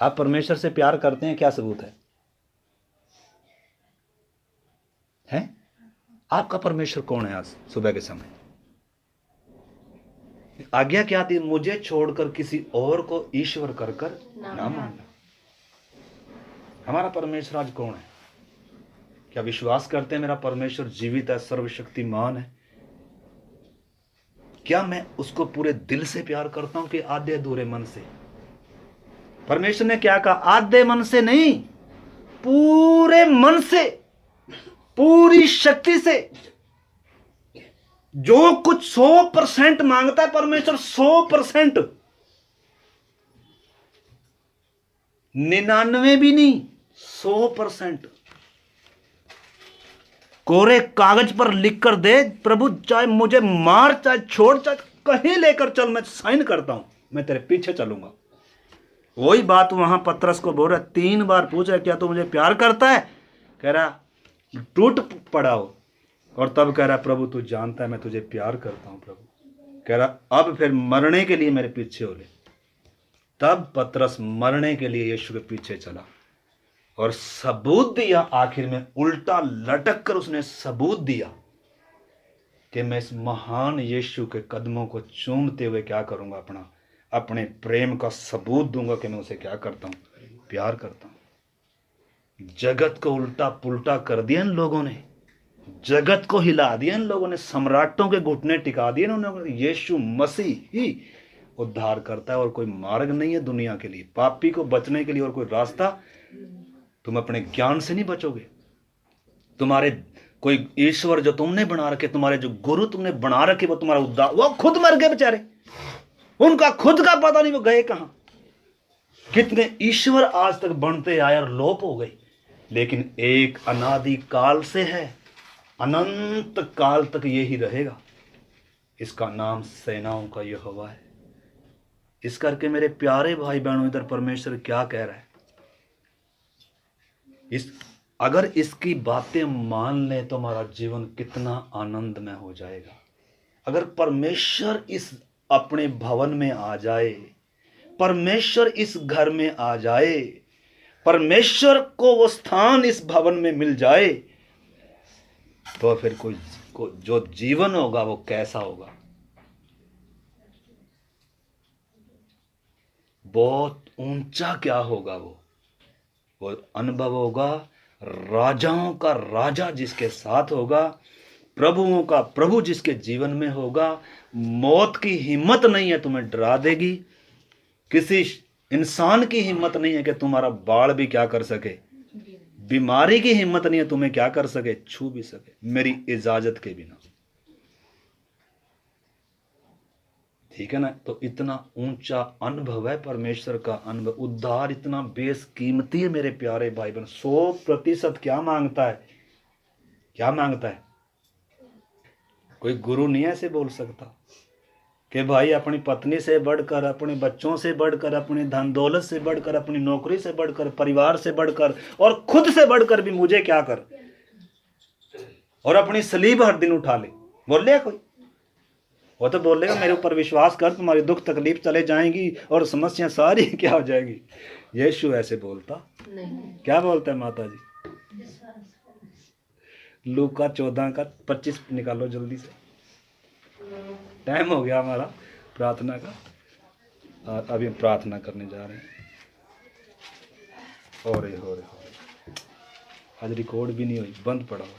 आप परमेश्वर से प्यार करते हैं, क्या सबूत है? आपका परमेश्वर कौन है? आज सुबह के समय आज्ञा क्या थी, मुझे छोड़कर किसी और को ईश्वर कर कर ना मानना। हमारा परमेश्वर आज कौन है? क्या विश्वास करते हैं मेरा परमेश्वर जीवित है, सर्वशक्तिमान है? क्या मैं उसको पूरे दिल से प्यार करता हूं कि आधे अधूरे मन से? परमेश्वर ने क्या कहा, आधे मन से नहीं, पूरे मन से, पूरी शक्ति से। जो कुछ 100% मांगता है परमेश्वर, 100%, 99 भी नहीं, 100%। कोरे कागज पर लिख कर दे, प्रभु चाहे मुझे मार, चाहे छोड़, चाहे कहीं लेकर चल, मैं साइन करता हूं, मैं तेरे पीछे चलूंगा। वही बात वहां पतरस को बोल रहा, 3 बार पूछ रहा, क्या तू मुझे प्यार करता है? कह रहा टूट पड़ा हो, और तब कह रहा प्रभु तू जानता है मैं तुझे प्यार करता हूं प्रभु। कह रहा अब फिर मरने के लिए मेरे पीछे हो ले। तब पतरस मरने के लिए यीशु के पीछे चला और सबूत दिया, आखिर में उल्टा लटक कर उसने सबूत दिया कि मैं इस महान यीशु के कदमों को चूमते हुए क्या करूंगा, अपने प्रेम का सबूत दूंगा कि मैं उसे क्या करता हूं, प्यार करता हूं। जगत को उल्टा पुल्टा कर दिया इन लोगों ने, जगत को हिला दिया इन लोगों ने, सम्राटों के घुटने टिका दिए इन्होंने। यीशु मसीह ही उद्धार करता है और कोई मार्ग नहीं है दुनिया के लिए, पापी को बचने के लिए और कोई रास्ता। तुम अपने ज्ञान से नहीं बचोगे, तुम्हारे कोई ईश्वर जो तुमने बना रखे, तुम्हारे जो गुरु तुमने बना रखे, वो तुम्हारा उद्धार, वो खुद मर गए बेचारे, उनका खुद का पता नहीं वो गए कहां। कितने ईश्वर आज तक बनते आए और लोप हो गए, लेकिन एक अनादि काल से है, अनंत काल तक यही रहेगा। इसका नाम सेनाओं का यहोवा है। इस करके मेरे प्यारे भाई बहनों, इधर परमेश्वर क्या कह रहा है, अगर इसकी बातें मान लें तो हमारा जीवन कितना आनंदमय हो जाएगा। अगर परमेश्वर इस अपने भवन में आ जाए, परमेश्वर इस घर में आ जाए, परमेश्वर को वो स्थान इस भवन में मिल जाए, तो फिर कोई जो जीवन होगा वो कैसा होगा, बहुत ऊंचा क्या होगा। वो अनुभव होगा राजाओं का राजा जिसके साथ होगा, प्रभुओं का प्रभु जिसके जीवन में होगा। मौत की हिम्मत नहीं है तुम्हें डरा देगी, किसी इंसान की हिम्मत नहीं है कि तुम्हारा बाल भी क्या कर सके, बीमारी की हिम्मत नहीं है तुम्हें क्या कर सके, छू भी सके मेरी इजाजत के बिना। ठीक है ना। तो इतना ऊंचा अनुभव है परमेश्वर का अनुभव। उद्धार इतना बेसकीमती है मेरे प्यारे भाई बहन। 100% क्या मांगता है, क्या मांगता है? कोई गुरु नहीं ऐसे बोल सकता कि भाई अपनी पत्नी से बढ़कर, अपने बच्चों से बढ़कर, अपनी धन दौलत से बढ़कर, अपनी नौकरी से बढ़कर, परिवार से बढ़कर और खुद से बढ़कर भी मुझे क्या कर, और अपनी सलीब हर दिन उठा ले। बोल लिया कोई? वो तो बोलेगा मेरे ऊपर विश्वास कर, तुम्हारी दुख तकलीफ चले जाएंगी और समस्या सारी क्या हो जाएगी। यीशु ऐसे बोलता नहीं। क्या बोलता है माता जी? लूका 14:25 निकालो जल्दी से, टाइम हो गया हमारा प्रार्थना का। और अभी हम प्रार्थना करने जा रहे हैं। हो रहे आज रिकॉर्ड भी नहीं हुई, बंद पड़ा हुआ।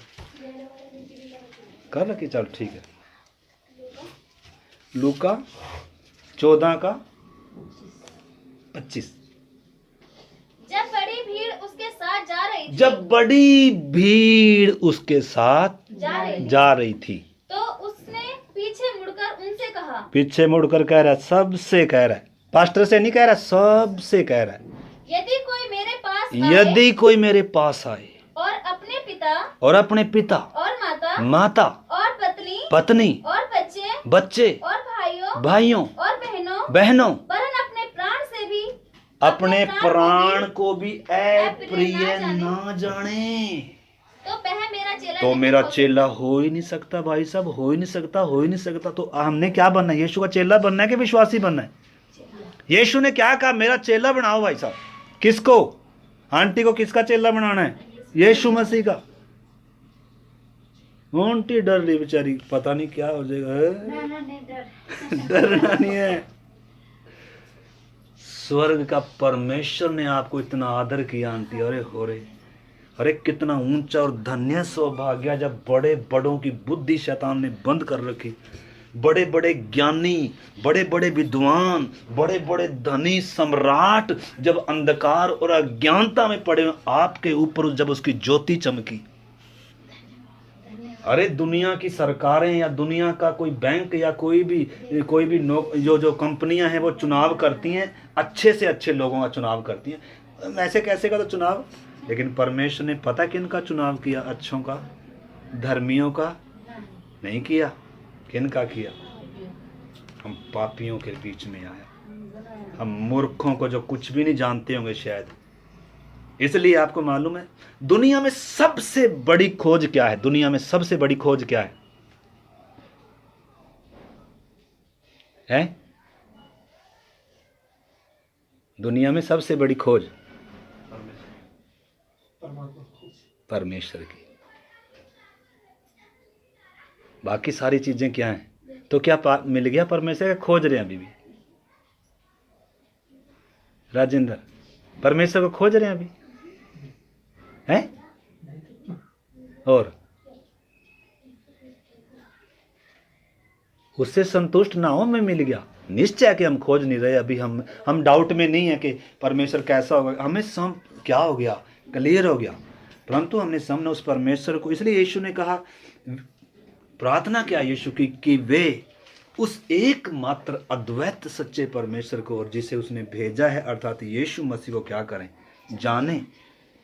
कर रखी, चल ठीक है। लूका 14:25।
जब बड़ी भीड़ उसके साथ जा रही थी,
जब बड़ी भीड़ उसके साथ जा रही थी
तो उसने पीछे मुड़कर उनसे कहा,
पीछे मुड़कर कह रहा है, सबसे कह रहा है, पास्टर से नहीं कह रहा, सबसे कह रहा है,
यदि कोई मेरे पास
यदि कोई मेरे पास आए
और अपने पिता
और अपने पिता
और
माता
और
पत्नी
और
बच्चे
और
भाइयों
और
बहनों
वरन अपने प्राण से भी
अपने प्राण को भी अप्रिय ना जाने तो मेरा चेला हो ही नहीं सकता। भाई साहब, हो ही नहीं सकता, हो ही नहीं सकता। तो हमने क्या बनना है? यीशु का चेला बनना है कि विश्वासी बनना है? यीशु ने क्या कहा? मेरा चेला बनाओ। भाई साहब, किसको? आंटी को किसका चेला बनाना है? यीशु मसीह का। आंटी डर रही बेचारी, पता नहीं क्या हो जाएगा। डरना नहीं है। स्वर्ग का परमेश्वर ने आपको इतना आदर किया आंटी। अरे कितना ऊंचा और धन्य सौभाग्य जब बड़े बड़ों की बुद्धि शैतान ने बंद कर रखी। बड़े बड़े ज्ञानी, बड़े बड़े विद्वान, बड़े बड़े धनी सम्राट जब अंधकार और अज्ञानता में पड़े, आपके ऊपर जब उसकी ज्योति चमकी। अरे दुनिया की सरकारें या दुनिया का कोई बैंक या कोई भी जो कंपनियां हैं वो चुनाव करती हैं, अच्छे से अच्छे लोगों का चुनाव करती हैं। ऐसे कैसे का तो चुनाव, लेकिन परमेश्वर ने पता किन का चुनाव किया? अच्छों का, धर्मियों का नहीं किया। किन का किया? हम पापियों के बीच में आया, हम मूर्खों को जो कुछ भी नहीं जानते होंगे शायद। इसलिए आपको मालूम है दुनिया में सबसे बड़ी खोज क्या है? दुनिया में सबसे बड़ी खोज क्या है? दुनिया में सबसे बड़ी खोज परमेश्वर की। बाकी सारी चीजें क्या हैं? तो क्या मिल गया परमेश्वर का? खोज रहे हैं अभी भी। राजेंद्र, परमेश्वर को खोज रहे हैं अभी हैं? और उससे संतुष्ट ना हो, मैं मिल गया, निश्चय कि हम खोज नहीं रहे अभी। हम डाउट में नहीं है कि परमेश्वर कैसा होगा। हमें सब क्या हो गया? क्लियर हो गया। परंतु हमने सामने उस परमेश्वर को, इसलिए यीशु ने कहा, प्रार्थना क्या यीशु की, कि वे उस एकमात्र अद्वैत सच्चे परमेश्वर को और जिसे उसने भेजा है अर्थात यीशु मसीह को क्या करें, जाने।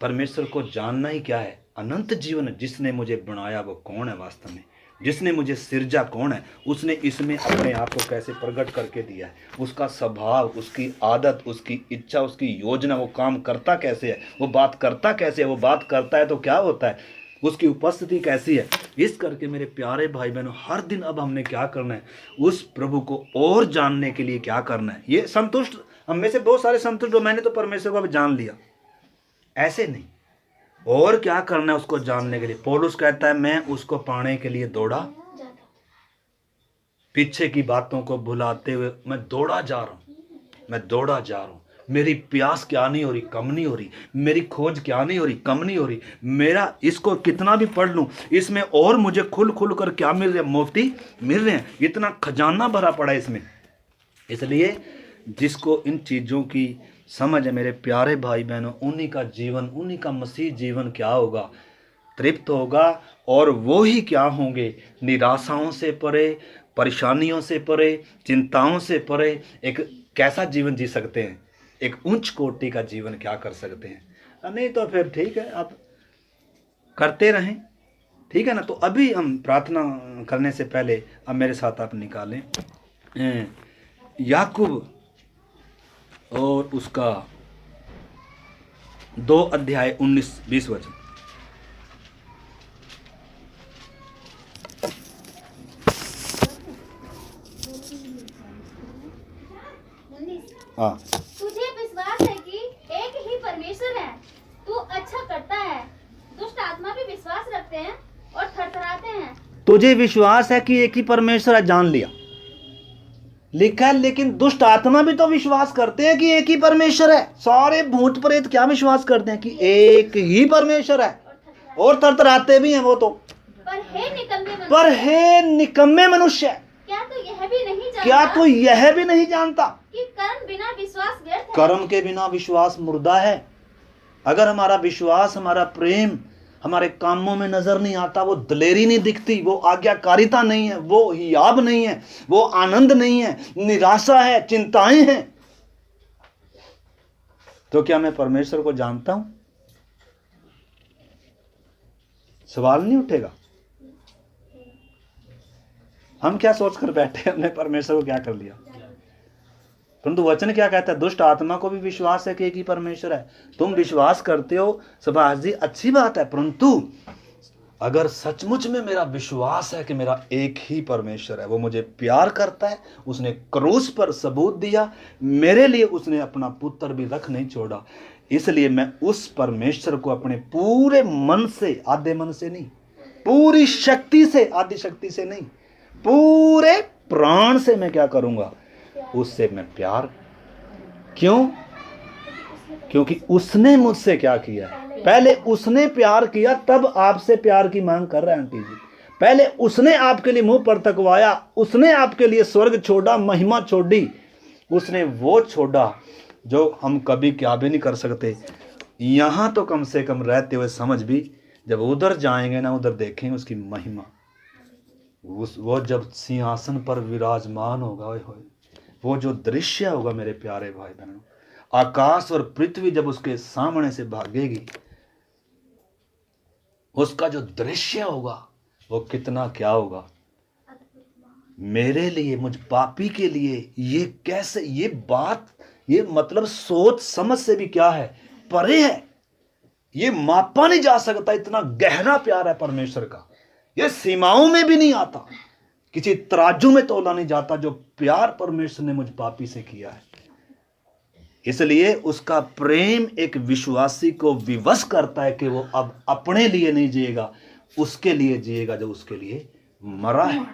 परमेश्वर को जानना ही क्या है, अनंत जीवन। जिसने मुझे बनाया वो कौन है वास्तव में, जिसने मुझे सिरजा कौन है, उसने इसमें अपने आप को कैसे प्रकट करके दिया है, उसका स्वभाव, उसकी आदत, उसकी इच्छा, उसकी योजना, वो काम करता कैसे है, वो बात करता कैसे है, वो बात करता है तो क्या होता है, उसकी उपस्थिति कैसी है। इस करके मेरे प्यारे भाई बहनों, हर दिन अब हमने क्या करना है, उस प्रभु को और जानने के लिए क्या करना है। ये संतुष्ट, हम में से बहुत सारे संतुष्ट हो, मैंने तो परमेश्वर को अब जान लिया, ऐसे नहीं, और क्या करना है उसको जानने के लिए। पौलुस कहता है मैं उसको पाने के लिए दौड़ा, पीछे की बातों को भुलाते हुए मैं दौड़ा जा रहा हूं, मैं दौड़ा जा रहा हूं। मेरी प्यास क्या नहीं हो रही, कम नहीं हो रही, मेरी खोज क्या नहीं हो रही, कम नहीं हो रही। मेरा इसको कितना भी पढ़ लूं, इसमें और मुझे खुल खुल कर क्या मिल रहा है, मोती मिल रहे हैं, इतना खजाना भरा पड़ा है इसमें। इसलिए जिसको इन चीज़ों की समझ है मेरे प्यारे भाई बहनों, उन्हीं का जीवन, उन्हीं का मसीह जीवन क्या होगा, तृप्त होगा। और वो ही क्या होंगे, निराशाओं से परे, परेशानियों से परे, चिंताओं से परे एक कैसा जीवन जी सकते हैं, एक उच्च कोटि का जीवन क्या कर सकते हैं। नहीं तो फिर ठीक है, आप करते रहें, ठीक है ना। तो अभी हम प्रार्थना करने से पहले अब मेरे साथ आप निकालें याकूब और उसका 2 अध्याय 19-20 वचन। हाँ,
तुझे विश्वास है कि एक ही परमेश्वर है, तू अच्छा करता है। दुष्ट आत्मा भी विश्वास रखते हैं और थरथराते हैं।
तुझे विश्वास है कि एक ही परमेश्वर है, जान लिया, लिखा है। लेकिन दुष्ट आत्मा भी तो विश्वास करते हैं कि एक ही परमेश्वर है। सारे भूत प्रेत क्या विश्वास करते हैं कि एक ही परमेश्वर है, और थरथराते भी हैं वो तो। पर हे निकम्मे मनुष्य,
क्या तू यह भी नहीं जानता,
क्या तू यह भी नहीं जानता
कि कर्म बिना विश्वास व्यर्थ है?
कर्म के बिना विश्वास मुर्दा है। अगर हमारा विश्वास, हमारा प्रेम हमारे कामों में नजर नहीं आता, वो दलेरी नहीं दिखती, वो आज्ञाकारिता नहीं है, वो हियाब नहीं है, वो आनंद नहीं है, निराशा है, चिंताएं हैं, तो क्या मैं परमेश्वर को जानता हूं? सवाल नहीं उठेगा। हम क्या सोचकर बैठे, हमने परमेश्वर को क्या कर लिया। परंतु वचन क्या कहता है, दुष्ट आत्मा को भी विश्वास है कि एक ही परमेश्वर है। तुम विश्वास करते हो, सुभाष जी, अच्छी बात है, परंतु अगर सचमुच में मेरा विश्वास है कि मेरा एक ही परमेश्वर है, वो मुझे प्यार करता है, उसने क्रूस पर सबूत दिया मेरे लिए, उसने अपना पुत्र भी रख नहीं छोड़ा, इसलिए मैं उस परमेश्वर को अपने पूरे मन से, आधे मन से नहीं, पूरी शक्ति से, आधी शक्ति से नहीं, पूरे प्राण से मैं क्या करूंगा, उससे मैं प्यार। क्यों? क्योंकि उसने मुझसे क्या किया, पहले उसने प्यार किया, तब आपसे प्यार की मांग कर रहा है आंटी जी। पहले उसने आपके लिए मुंह पर तकवाया, उसने आपके लिए स्वर्ग छोड़ा, महिमा छोड़ी, उसने वो छोड़ा जो हम कभी क्या भी नहीं कर सकते। यहां तो कम से कम रहते हुए समझ भी, जब उधर जाएंगे ना, उधर देखेंगे उसकी महिमा, वो जब सिंहासन पर विराजमान होगा, वो जो दृश्य होगा मेरे प्यारे भाई बहनों, आकाश और पृथ्वी जब उसके सामने से भागेगी, उसका जो दृश्य होगा वो कितना क्या होगा मेरे लिए, मुझ पापी के लिए। ये कैसे, ये बात, ये मतलब सोच समझ से भी क्या है, परे है। ये मापा नहीं जा सकता, इतना गहरा प्यार है परमेश्वर का, ये सीमाओं में भी नहीं आता, किसी तराजू में तोला नहीं जाता जो प्यार परमेश्वर ने मुझ पापी से किया है। इसलिए उसका प्रेम एक विश्वासी को विवश करता है कि वो अब अपने लिए नहीं जिएगा, उसके लिए जिएगा जो उसके लिए मरा है।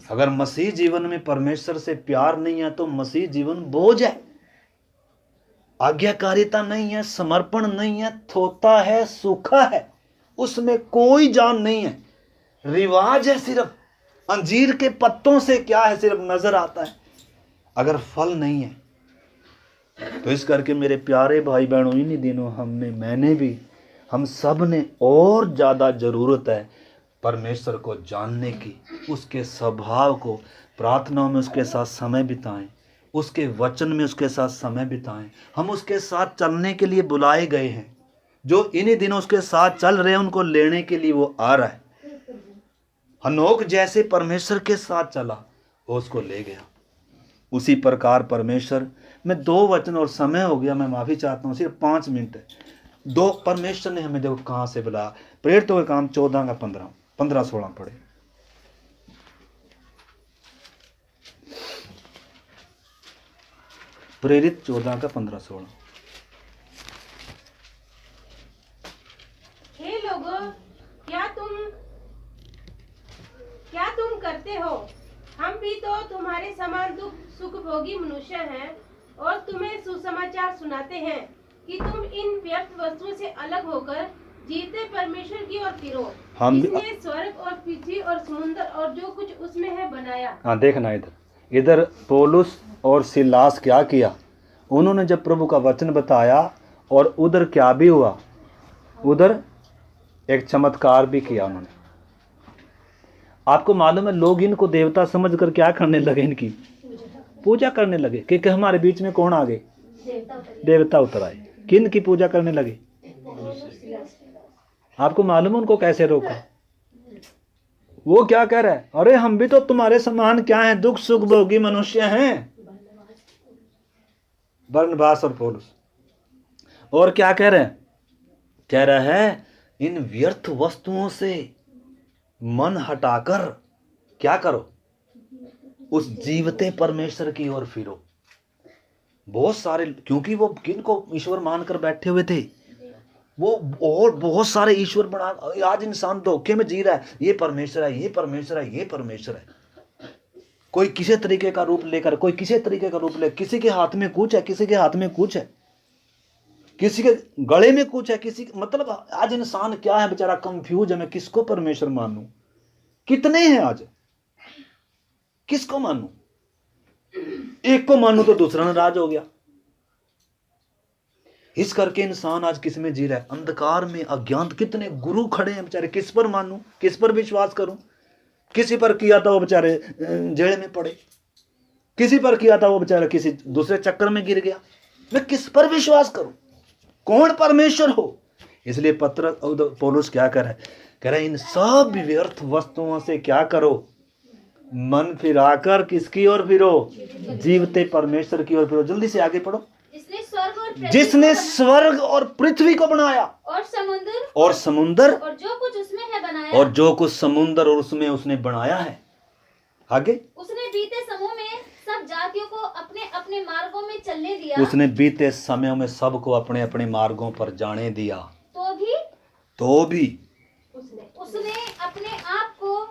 अगर मसीह जीवन में परमेश्वर से प्यार नहीं है तो मसीह जीवन बोझ है, आज्ञाकारिता नहीं है, समर्पण नहीं है, थोता है, सूखा है, उसमें कोई जान नहीं है, रिवाज है, सिर्फ अंजीर के पत्तों से क्या है, सिर्फ नजर आता है, अगर फल नहीं है। तो इस करके मेरे प्यारे भाई बहनों, इन्हीं दिनों मैंने भी हम सब ने और ज़्यादा ज़रूरत है परमेश्वर को जानने की, उसके स्वभाव को, प्रार्थनाओं में उसके साथ समय बिताएं, उसके वचन में उसके साथ समय बिताएं। हम उसके साथ चलने के लिए बुलाए गए हैं। जो इन्हीं दिनों उसके साथ चल रहे हैं उनको लेने के लिए वो आ रहा है। हनोक जैसे परमेश्वर के साथ चला, वो उसको ले गया। उसी प्रकार परमेश्वर, मैं 2 वचन और समय हो गया, मैं माफ़ी चाहता हूँ, सिर्फ 5 मिनट है। 2 परमेश्वर ने हमें देखो कहाँ से बुलाया। प्रेरितों के काम 14 का 15-16 पढ़े। प्रेरित 14 का 15-16।
हे लोगों, क्या तुम करते हो? हम भी तो तुम्हारे समान दुख सुख भोगी मनुष्य हैं और तुम्हें सुसमाचार सुनाते हैं कि तुम इन व्यर्थ वस्तुओं से अलग होकर जीते परमेश्वर की ओर फिरो। जिसने स्वर्ग और पृथ्वी और समुद्र और जो कुछ उसमें है बनाया।
हाँ, देखना इधर पौलुस और सिलास क्या किया। उन्होंने जब प्रभु का वचन बताया और उधर क्या भी हुआ, उधर एक चमत्कार भी किया उन्होंने। आपको मालूम है, लोग इनको देवता समझकर क्या करने लगे, इनकी पूजा करने लगे। क्योंकि हमारे बीच में कौन आ गए? देवता उतर आए। किन की पूजा करने लगे? आपको मालूम है उनको कैसे रोका? वो क्या कह रहा है? अरे हम भी तो तुम्हारे समान क्या हैं, दुख सुख भोगी मनुष्य हैं। बरनबास और पौलुस। और क्या कह रहे हैं? कह रहा है इन व्यर्थ वस्तुओं से मन हटाकर क्या करो, उस जीवते परमेश्वर की ओर फिरो। बहुत सारे, क्योंकि वो किनको ईश्वर मानकर बैठे हुए थे, वो और बहुत सारे ईश्वर बना। आज इंसान धोखे में जी रहा है, ये परमेश्वर है, ये परमेश्वर है, ये परमेश्वर है। कोई किसी तरीके का रूप लेकर, कोई किसी तरीके का रूप ले, किसी के हाथ में कुछ है, किसी के हाथ में कुछ है, किसी के गले में कुछ है, किसी मतलब आज इंसान क्या है बेचारा, कंफ्यूज है। मैं किसको परमेश्वर मानूं? कितने हैं आज, किसको मानूं? एक को मानूं तो दूसरा नाराज हो गया। इस करके इंसान आज किस में जी रहा है? अंधकार में, अज्ञान। कितने गुरु खड़े हैं बेचारे, किस पर मानूं, किस पर विश्वास करूं? किसी पर किया था वो बेचारे जेल में पड़े, किसी पर किया था वो बेचारा किसी दूसरे चक्कर में गिर गया। मैं किस पर विश्वास करूं? कौन परमेश्वर हो? इसलिए पौलुस क्या कर रहा है? कह रहा है इन सब व्यर्थ वस्तुओं से क्या करो, मन फिराकर किसकी ओर फिरो? जीवते परमेश्वर की ओर फिरो। जल्दी से आगे पढ़ो। जिसने स्वर्ग और पृथ्वी को बनाया
और
समुंदर
और जो कुछ उसमें है बनाया,
और जो कुछ समुंदर और उसमें उसने बनाया है। आगे
उसने बीते समूह में सब जातियों को अपने अपने मार्गों में चलने दिया।
उसने बीते समय में सबको अपने अपने मार्गों पर जाने दिया। तो भी
उसने अपने आप को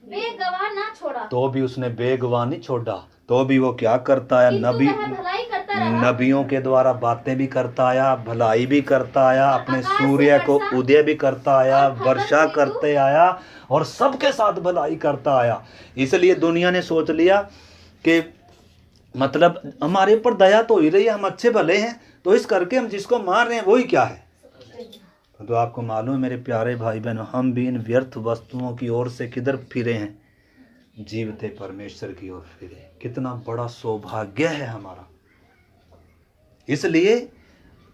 बेगवाह ना छोड़ा।
तो भी उसने बेगवाह नहीं छोड़ा। तो भी वो क्या करता है?
भलाई करता रहा।
नबियों के द्वारा बातें भी करता आया, भलाई भी करता आया, अपने सूर्य को उदय भी करता आया, वर्षा करते आया और सबके साथ भलाई करता आया। इसलिए दुनिया ने सोच लिया कि मतलब हमारे ऊपर दया तो ही रही है, हम अच्छे भले हैं, तो इस करके हम जिसको मार रहे हैं वही क्या है। तो आपको मालूम है मेरे प्यारे भाई बहनों, हम भी इन व्यर्थ वस्तुओं की ओर से किधर फिरे हैं? जीवते परमेश्वर की ओर फिरे। कितना बड़ा सौभाग्य है हमारा। इसलिए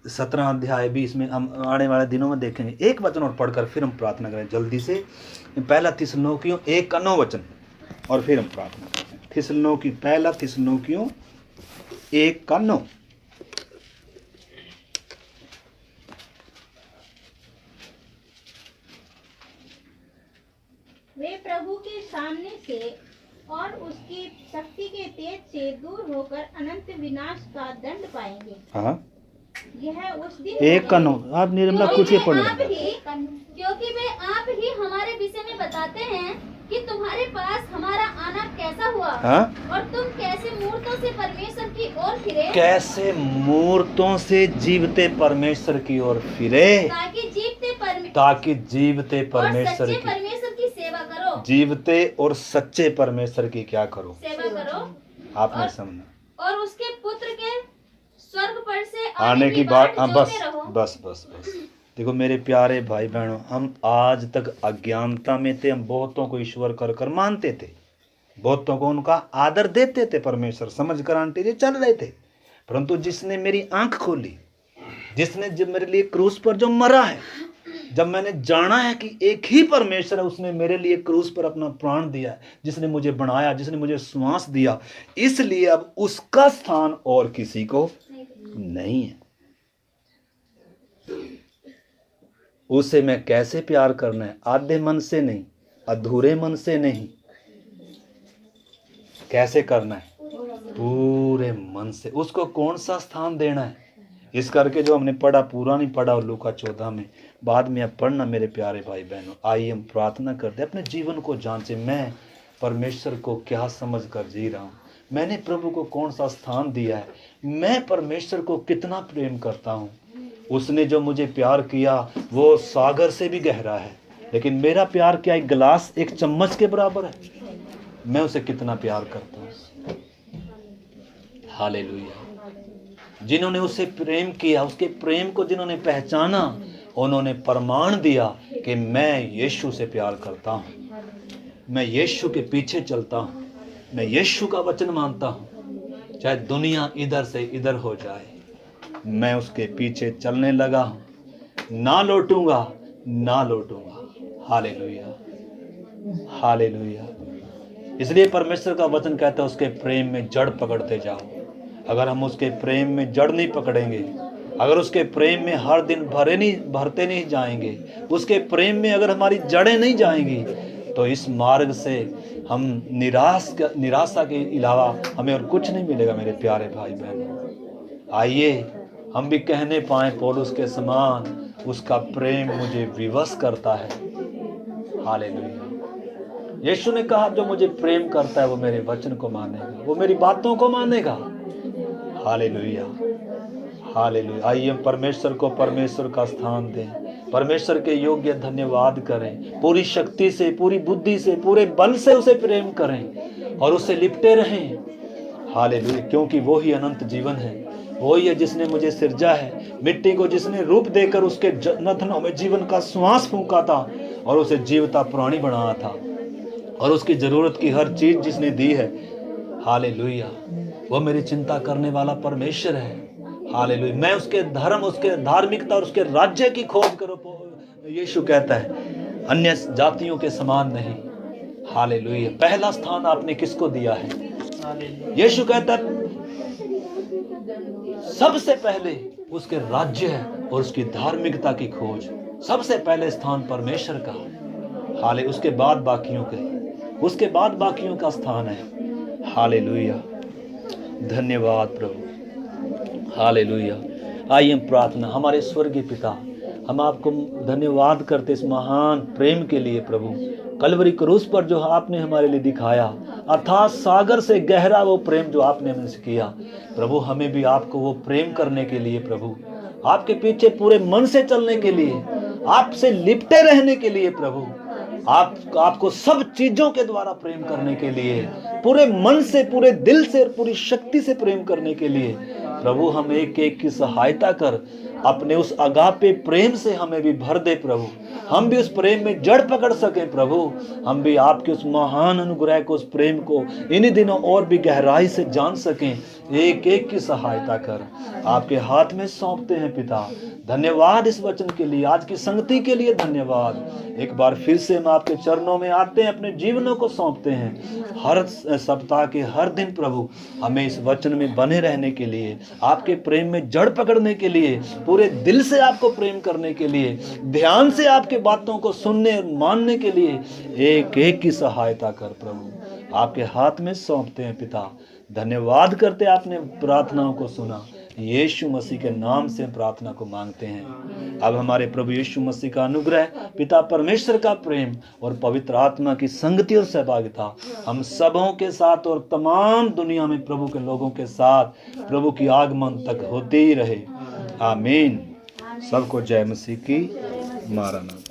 17 अध्याय भी इसमें हम आने वाले दिनों में देखेंगे। एक वचन और पढ़कर फिर हम प्रार्थना करें जल्दी से। पहला थिस्सलुनीकियों 1:9 वचन और फिर हम प्रार्थना करते हैं। पहला थिस्सलुनीकियों 1:9।
वे प्रभु के सामने से और उसकी शक्ति के तेज से दूर होकर अनंत विनाश का दंड पाएंगे।
हाँ,
यह उस दिन
1:9। आप निर्मला कुछ ही पढ़
क्योंकि वे आप ही हमारे विषय में बताते हैं कि तुम्हारे पास हमारा आना कैसा हुआ।
हाँ?
और तुम कैसे मूर्तों से परमेश्वर की ओर फिरे।
कैसे मूर्तों से जीवते परमेश्वर की ओर फिरे, ताकि जीवते परमेश्वर
की सेवा करो।
जीवते और सच्चे परमेश्वर की क्या करो?
सेवा करो।
आपने समझा?
और उसके पुत्र के स्वर्ग पर से
आने की बात। बस देखो मेरे प्यारे भाई बहनों, हम आज तक अज्ञानता में थे, हम बहुतों को ईश्वर कर कर मानते थे, बहुतों को उनका आदर देते थे, परमेश्वर समझ कर आंटी जी चल रहे थे। परंतु जिसने मेरी आंख खोली, जिसने जब मेरे लिए क्रूस पर जो मरा है, जब मैंने जाना है कि एक ही परमेश्वर है, उसने मेरे लिए क्रूस पर अपना प्राण दिया है, जिसने मुझे बनाया, जिसने मुझे श्वास दिया, इसलिए अब उसका स्थान और किसी को नहीं है। उसे मैं कैसे प्यार करना है? आधे मन से नहीं, अधूरे मन से नहीं, कैसे करना है? पूरे मन से। उसको कौन सा स्थान देना है? इस करके जो हमने पढ़ा, पूरा नहीं पढ़ा और लूका 14 में, बाद में अब पढ़ना मेरे प्यारे भाई बहनों। आइए हम प्रार्थना करते, अपने जीवन को जांचे, मैं परमेश्वर को क्या समझ कर जी रहा हूँ, मैंने प्रभु को कौन सा स्थान दिया है, मैं परमेश्वर को कितना प्रेम करता हूँ। उसने जो मुझे प्यार किया वो सागर से भी गहरा है, लेकिन मेरा प्यार क्या एक गिलास, एक चम्मच के बराबर है? मैं उसे कितना प्यार करता हूँ। हालेलुया। जिन्होंने उसे प्रेम किया, उसके प्रेम को जिन्होंने पहचाना, उन्होंने प्रमाण दिया कि मैं यीशु से प्यार करता हूँ, मैं यीशु के पीछे चलता हूँ, मैं यीशु का वचन मानता हूँ, चाहे दुनिया इधर से इधर हो जाए, मैं उसके पीछे चलने लगा हूँ, ना लौटूंगा, ना लौटूंगा। Hallelujah, hallelujah. इसलिए परमेश्वर का वचन कहता है उसके प्रेम में जड़ पकड़ते जाओ। अगर हम उसके प्रेम में जड़ नहीं पकड़ेंगे, अगर उसके प्रेम में हर दिन भरते नहीं जाएंगे, उसके प्रेम में अगर हमारी जड़ें नहीं जाएंगी, तो इस मार्ग से हम निराशा के अलावा हमें और कुछ नहीं मिलेगा। मेरे प्यारे भाई बहनों, आइए हम भी कहने पाए पौलुस के समान, उसका प्रेम मुझे विवश करता है। हालेलुया। यीशु ने कहा जो मुझे प्रेम करता है वो मेरे वचन को मानेगा, वो मेरी बातों को मानेगा। Hallelujah, hallelujah. आइए हम परमेश्वर को परमेश्वर का स्थान दें, परमेश्वर के योग्य धन्यवाद करें, पूरी शक्ति से, पूरी बुद्धि से, पूरे बल से उसे प्रेम करें और उसे लिपटे रहें। हालेलुया, क्योंकि वो ही अनंत जीवन है, वही है जिसने मुझे सिरजा है, मिट्टी को जिसने रूप देकर उसके नथनों में जीवन का श्वास फूंका था और उसे जीवता प्राणी बनाया था, और उसकी जरूरत की हर चीज जिसने दी है। हालेलुया, वो मेरी चिंता करने वाला परमेश्वर है। हालेलुया, मैं उसके धर्म, उसके धार्मिकता और उसके राज्य की खोज करो, यीशु कहता है, अन्य जातियों के समान नहीं। हालेलुया, पहला स्थान आपने किसको दिया है? यीशु कहता है सबसे पहले उसके राज्य है और उसकी धार्मिकता की खोज, सबसे पहले स्थान परमेश्वर का। हाले उसके बाद बाकियों के, उसके बाद बाकियों का स्थान है। हालेलुया, धन्यवाद प्रभु। हालेलुया। आइए हम प्रार्थना। हमारे स्वर्गीय पिता, हम आपको धन्यवाद करते इस महान प्रेम के लिए प्रभु, कलवरी क्रूस पर जो आपने हमारे लिए दिखाया, अर्थात सागर से गहरा वो प्रेम जो आपने हमसे किया प्रभु, हमें भी आपको वो प्रेम करने के लिए प्रभु, आपके पीछे पूरे मन से चलने के लिए, आपसे लिपटे रहने के लिए प्रभु, आपको सब चीजों के द्वारा प्रेम करने के लिए, पूरे मन से, पूरे दिल से और पूरी शक्ति से प्रेम करने के लिए प्रभु, हम एक एक की सहायता कर अपने उस अगापे प्रेम से हमें भी भर दे प्रभु, हम भी उस प्रेम में जड़ पकड़ सकें प्रभु, हम भी आपके उस महान अनुग्रह को, उस प्रेम को इन्हीं दिनों और भी गहराई से जान सकें। एक एक की सहायता कर आपके हाथ में सौंपते हैं पिता। धन्यवाद इस वचन के लिए, आज की संगति के लिए धन्यवाद। एक बार फिर से हम आपके चरणों में आते हैं, अपने जीवनों को सौंपते हैं। हर सप्ताह के हर दिन प्रभु हमें इस वचन में बने रहने के लिए, आपके प्रेम में जड़ पकड़ने के लिए, पूरे दिल से आपको प्रेम करने के लिए, ध्यान से आपके बातों को सुनने और मानने के लिए एक एक की सहायता कर प्रभु। आपके हाथ में सौंपते हैं पिता। धन्यवाद करते आपने प्रार्थनाओं को सुना। यीशु मसीह के नाम से प्रार्थना को मांगते हैं। अब हमारे प्रभु यीशु मसीह का अनुग्रह, पिता परमेश्वर का प्रेम और पवित्र आत्मा की संगति और सहभागिता हम सबों के साथ और तमाम दुनिया में प्रभु के लोगों के साथ प्रभु की आगमन तक होती ही रहे। आमीन। सबको जय मसीह की। मारा नाम।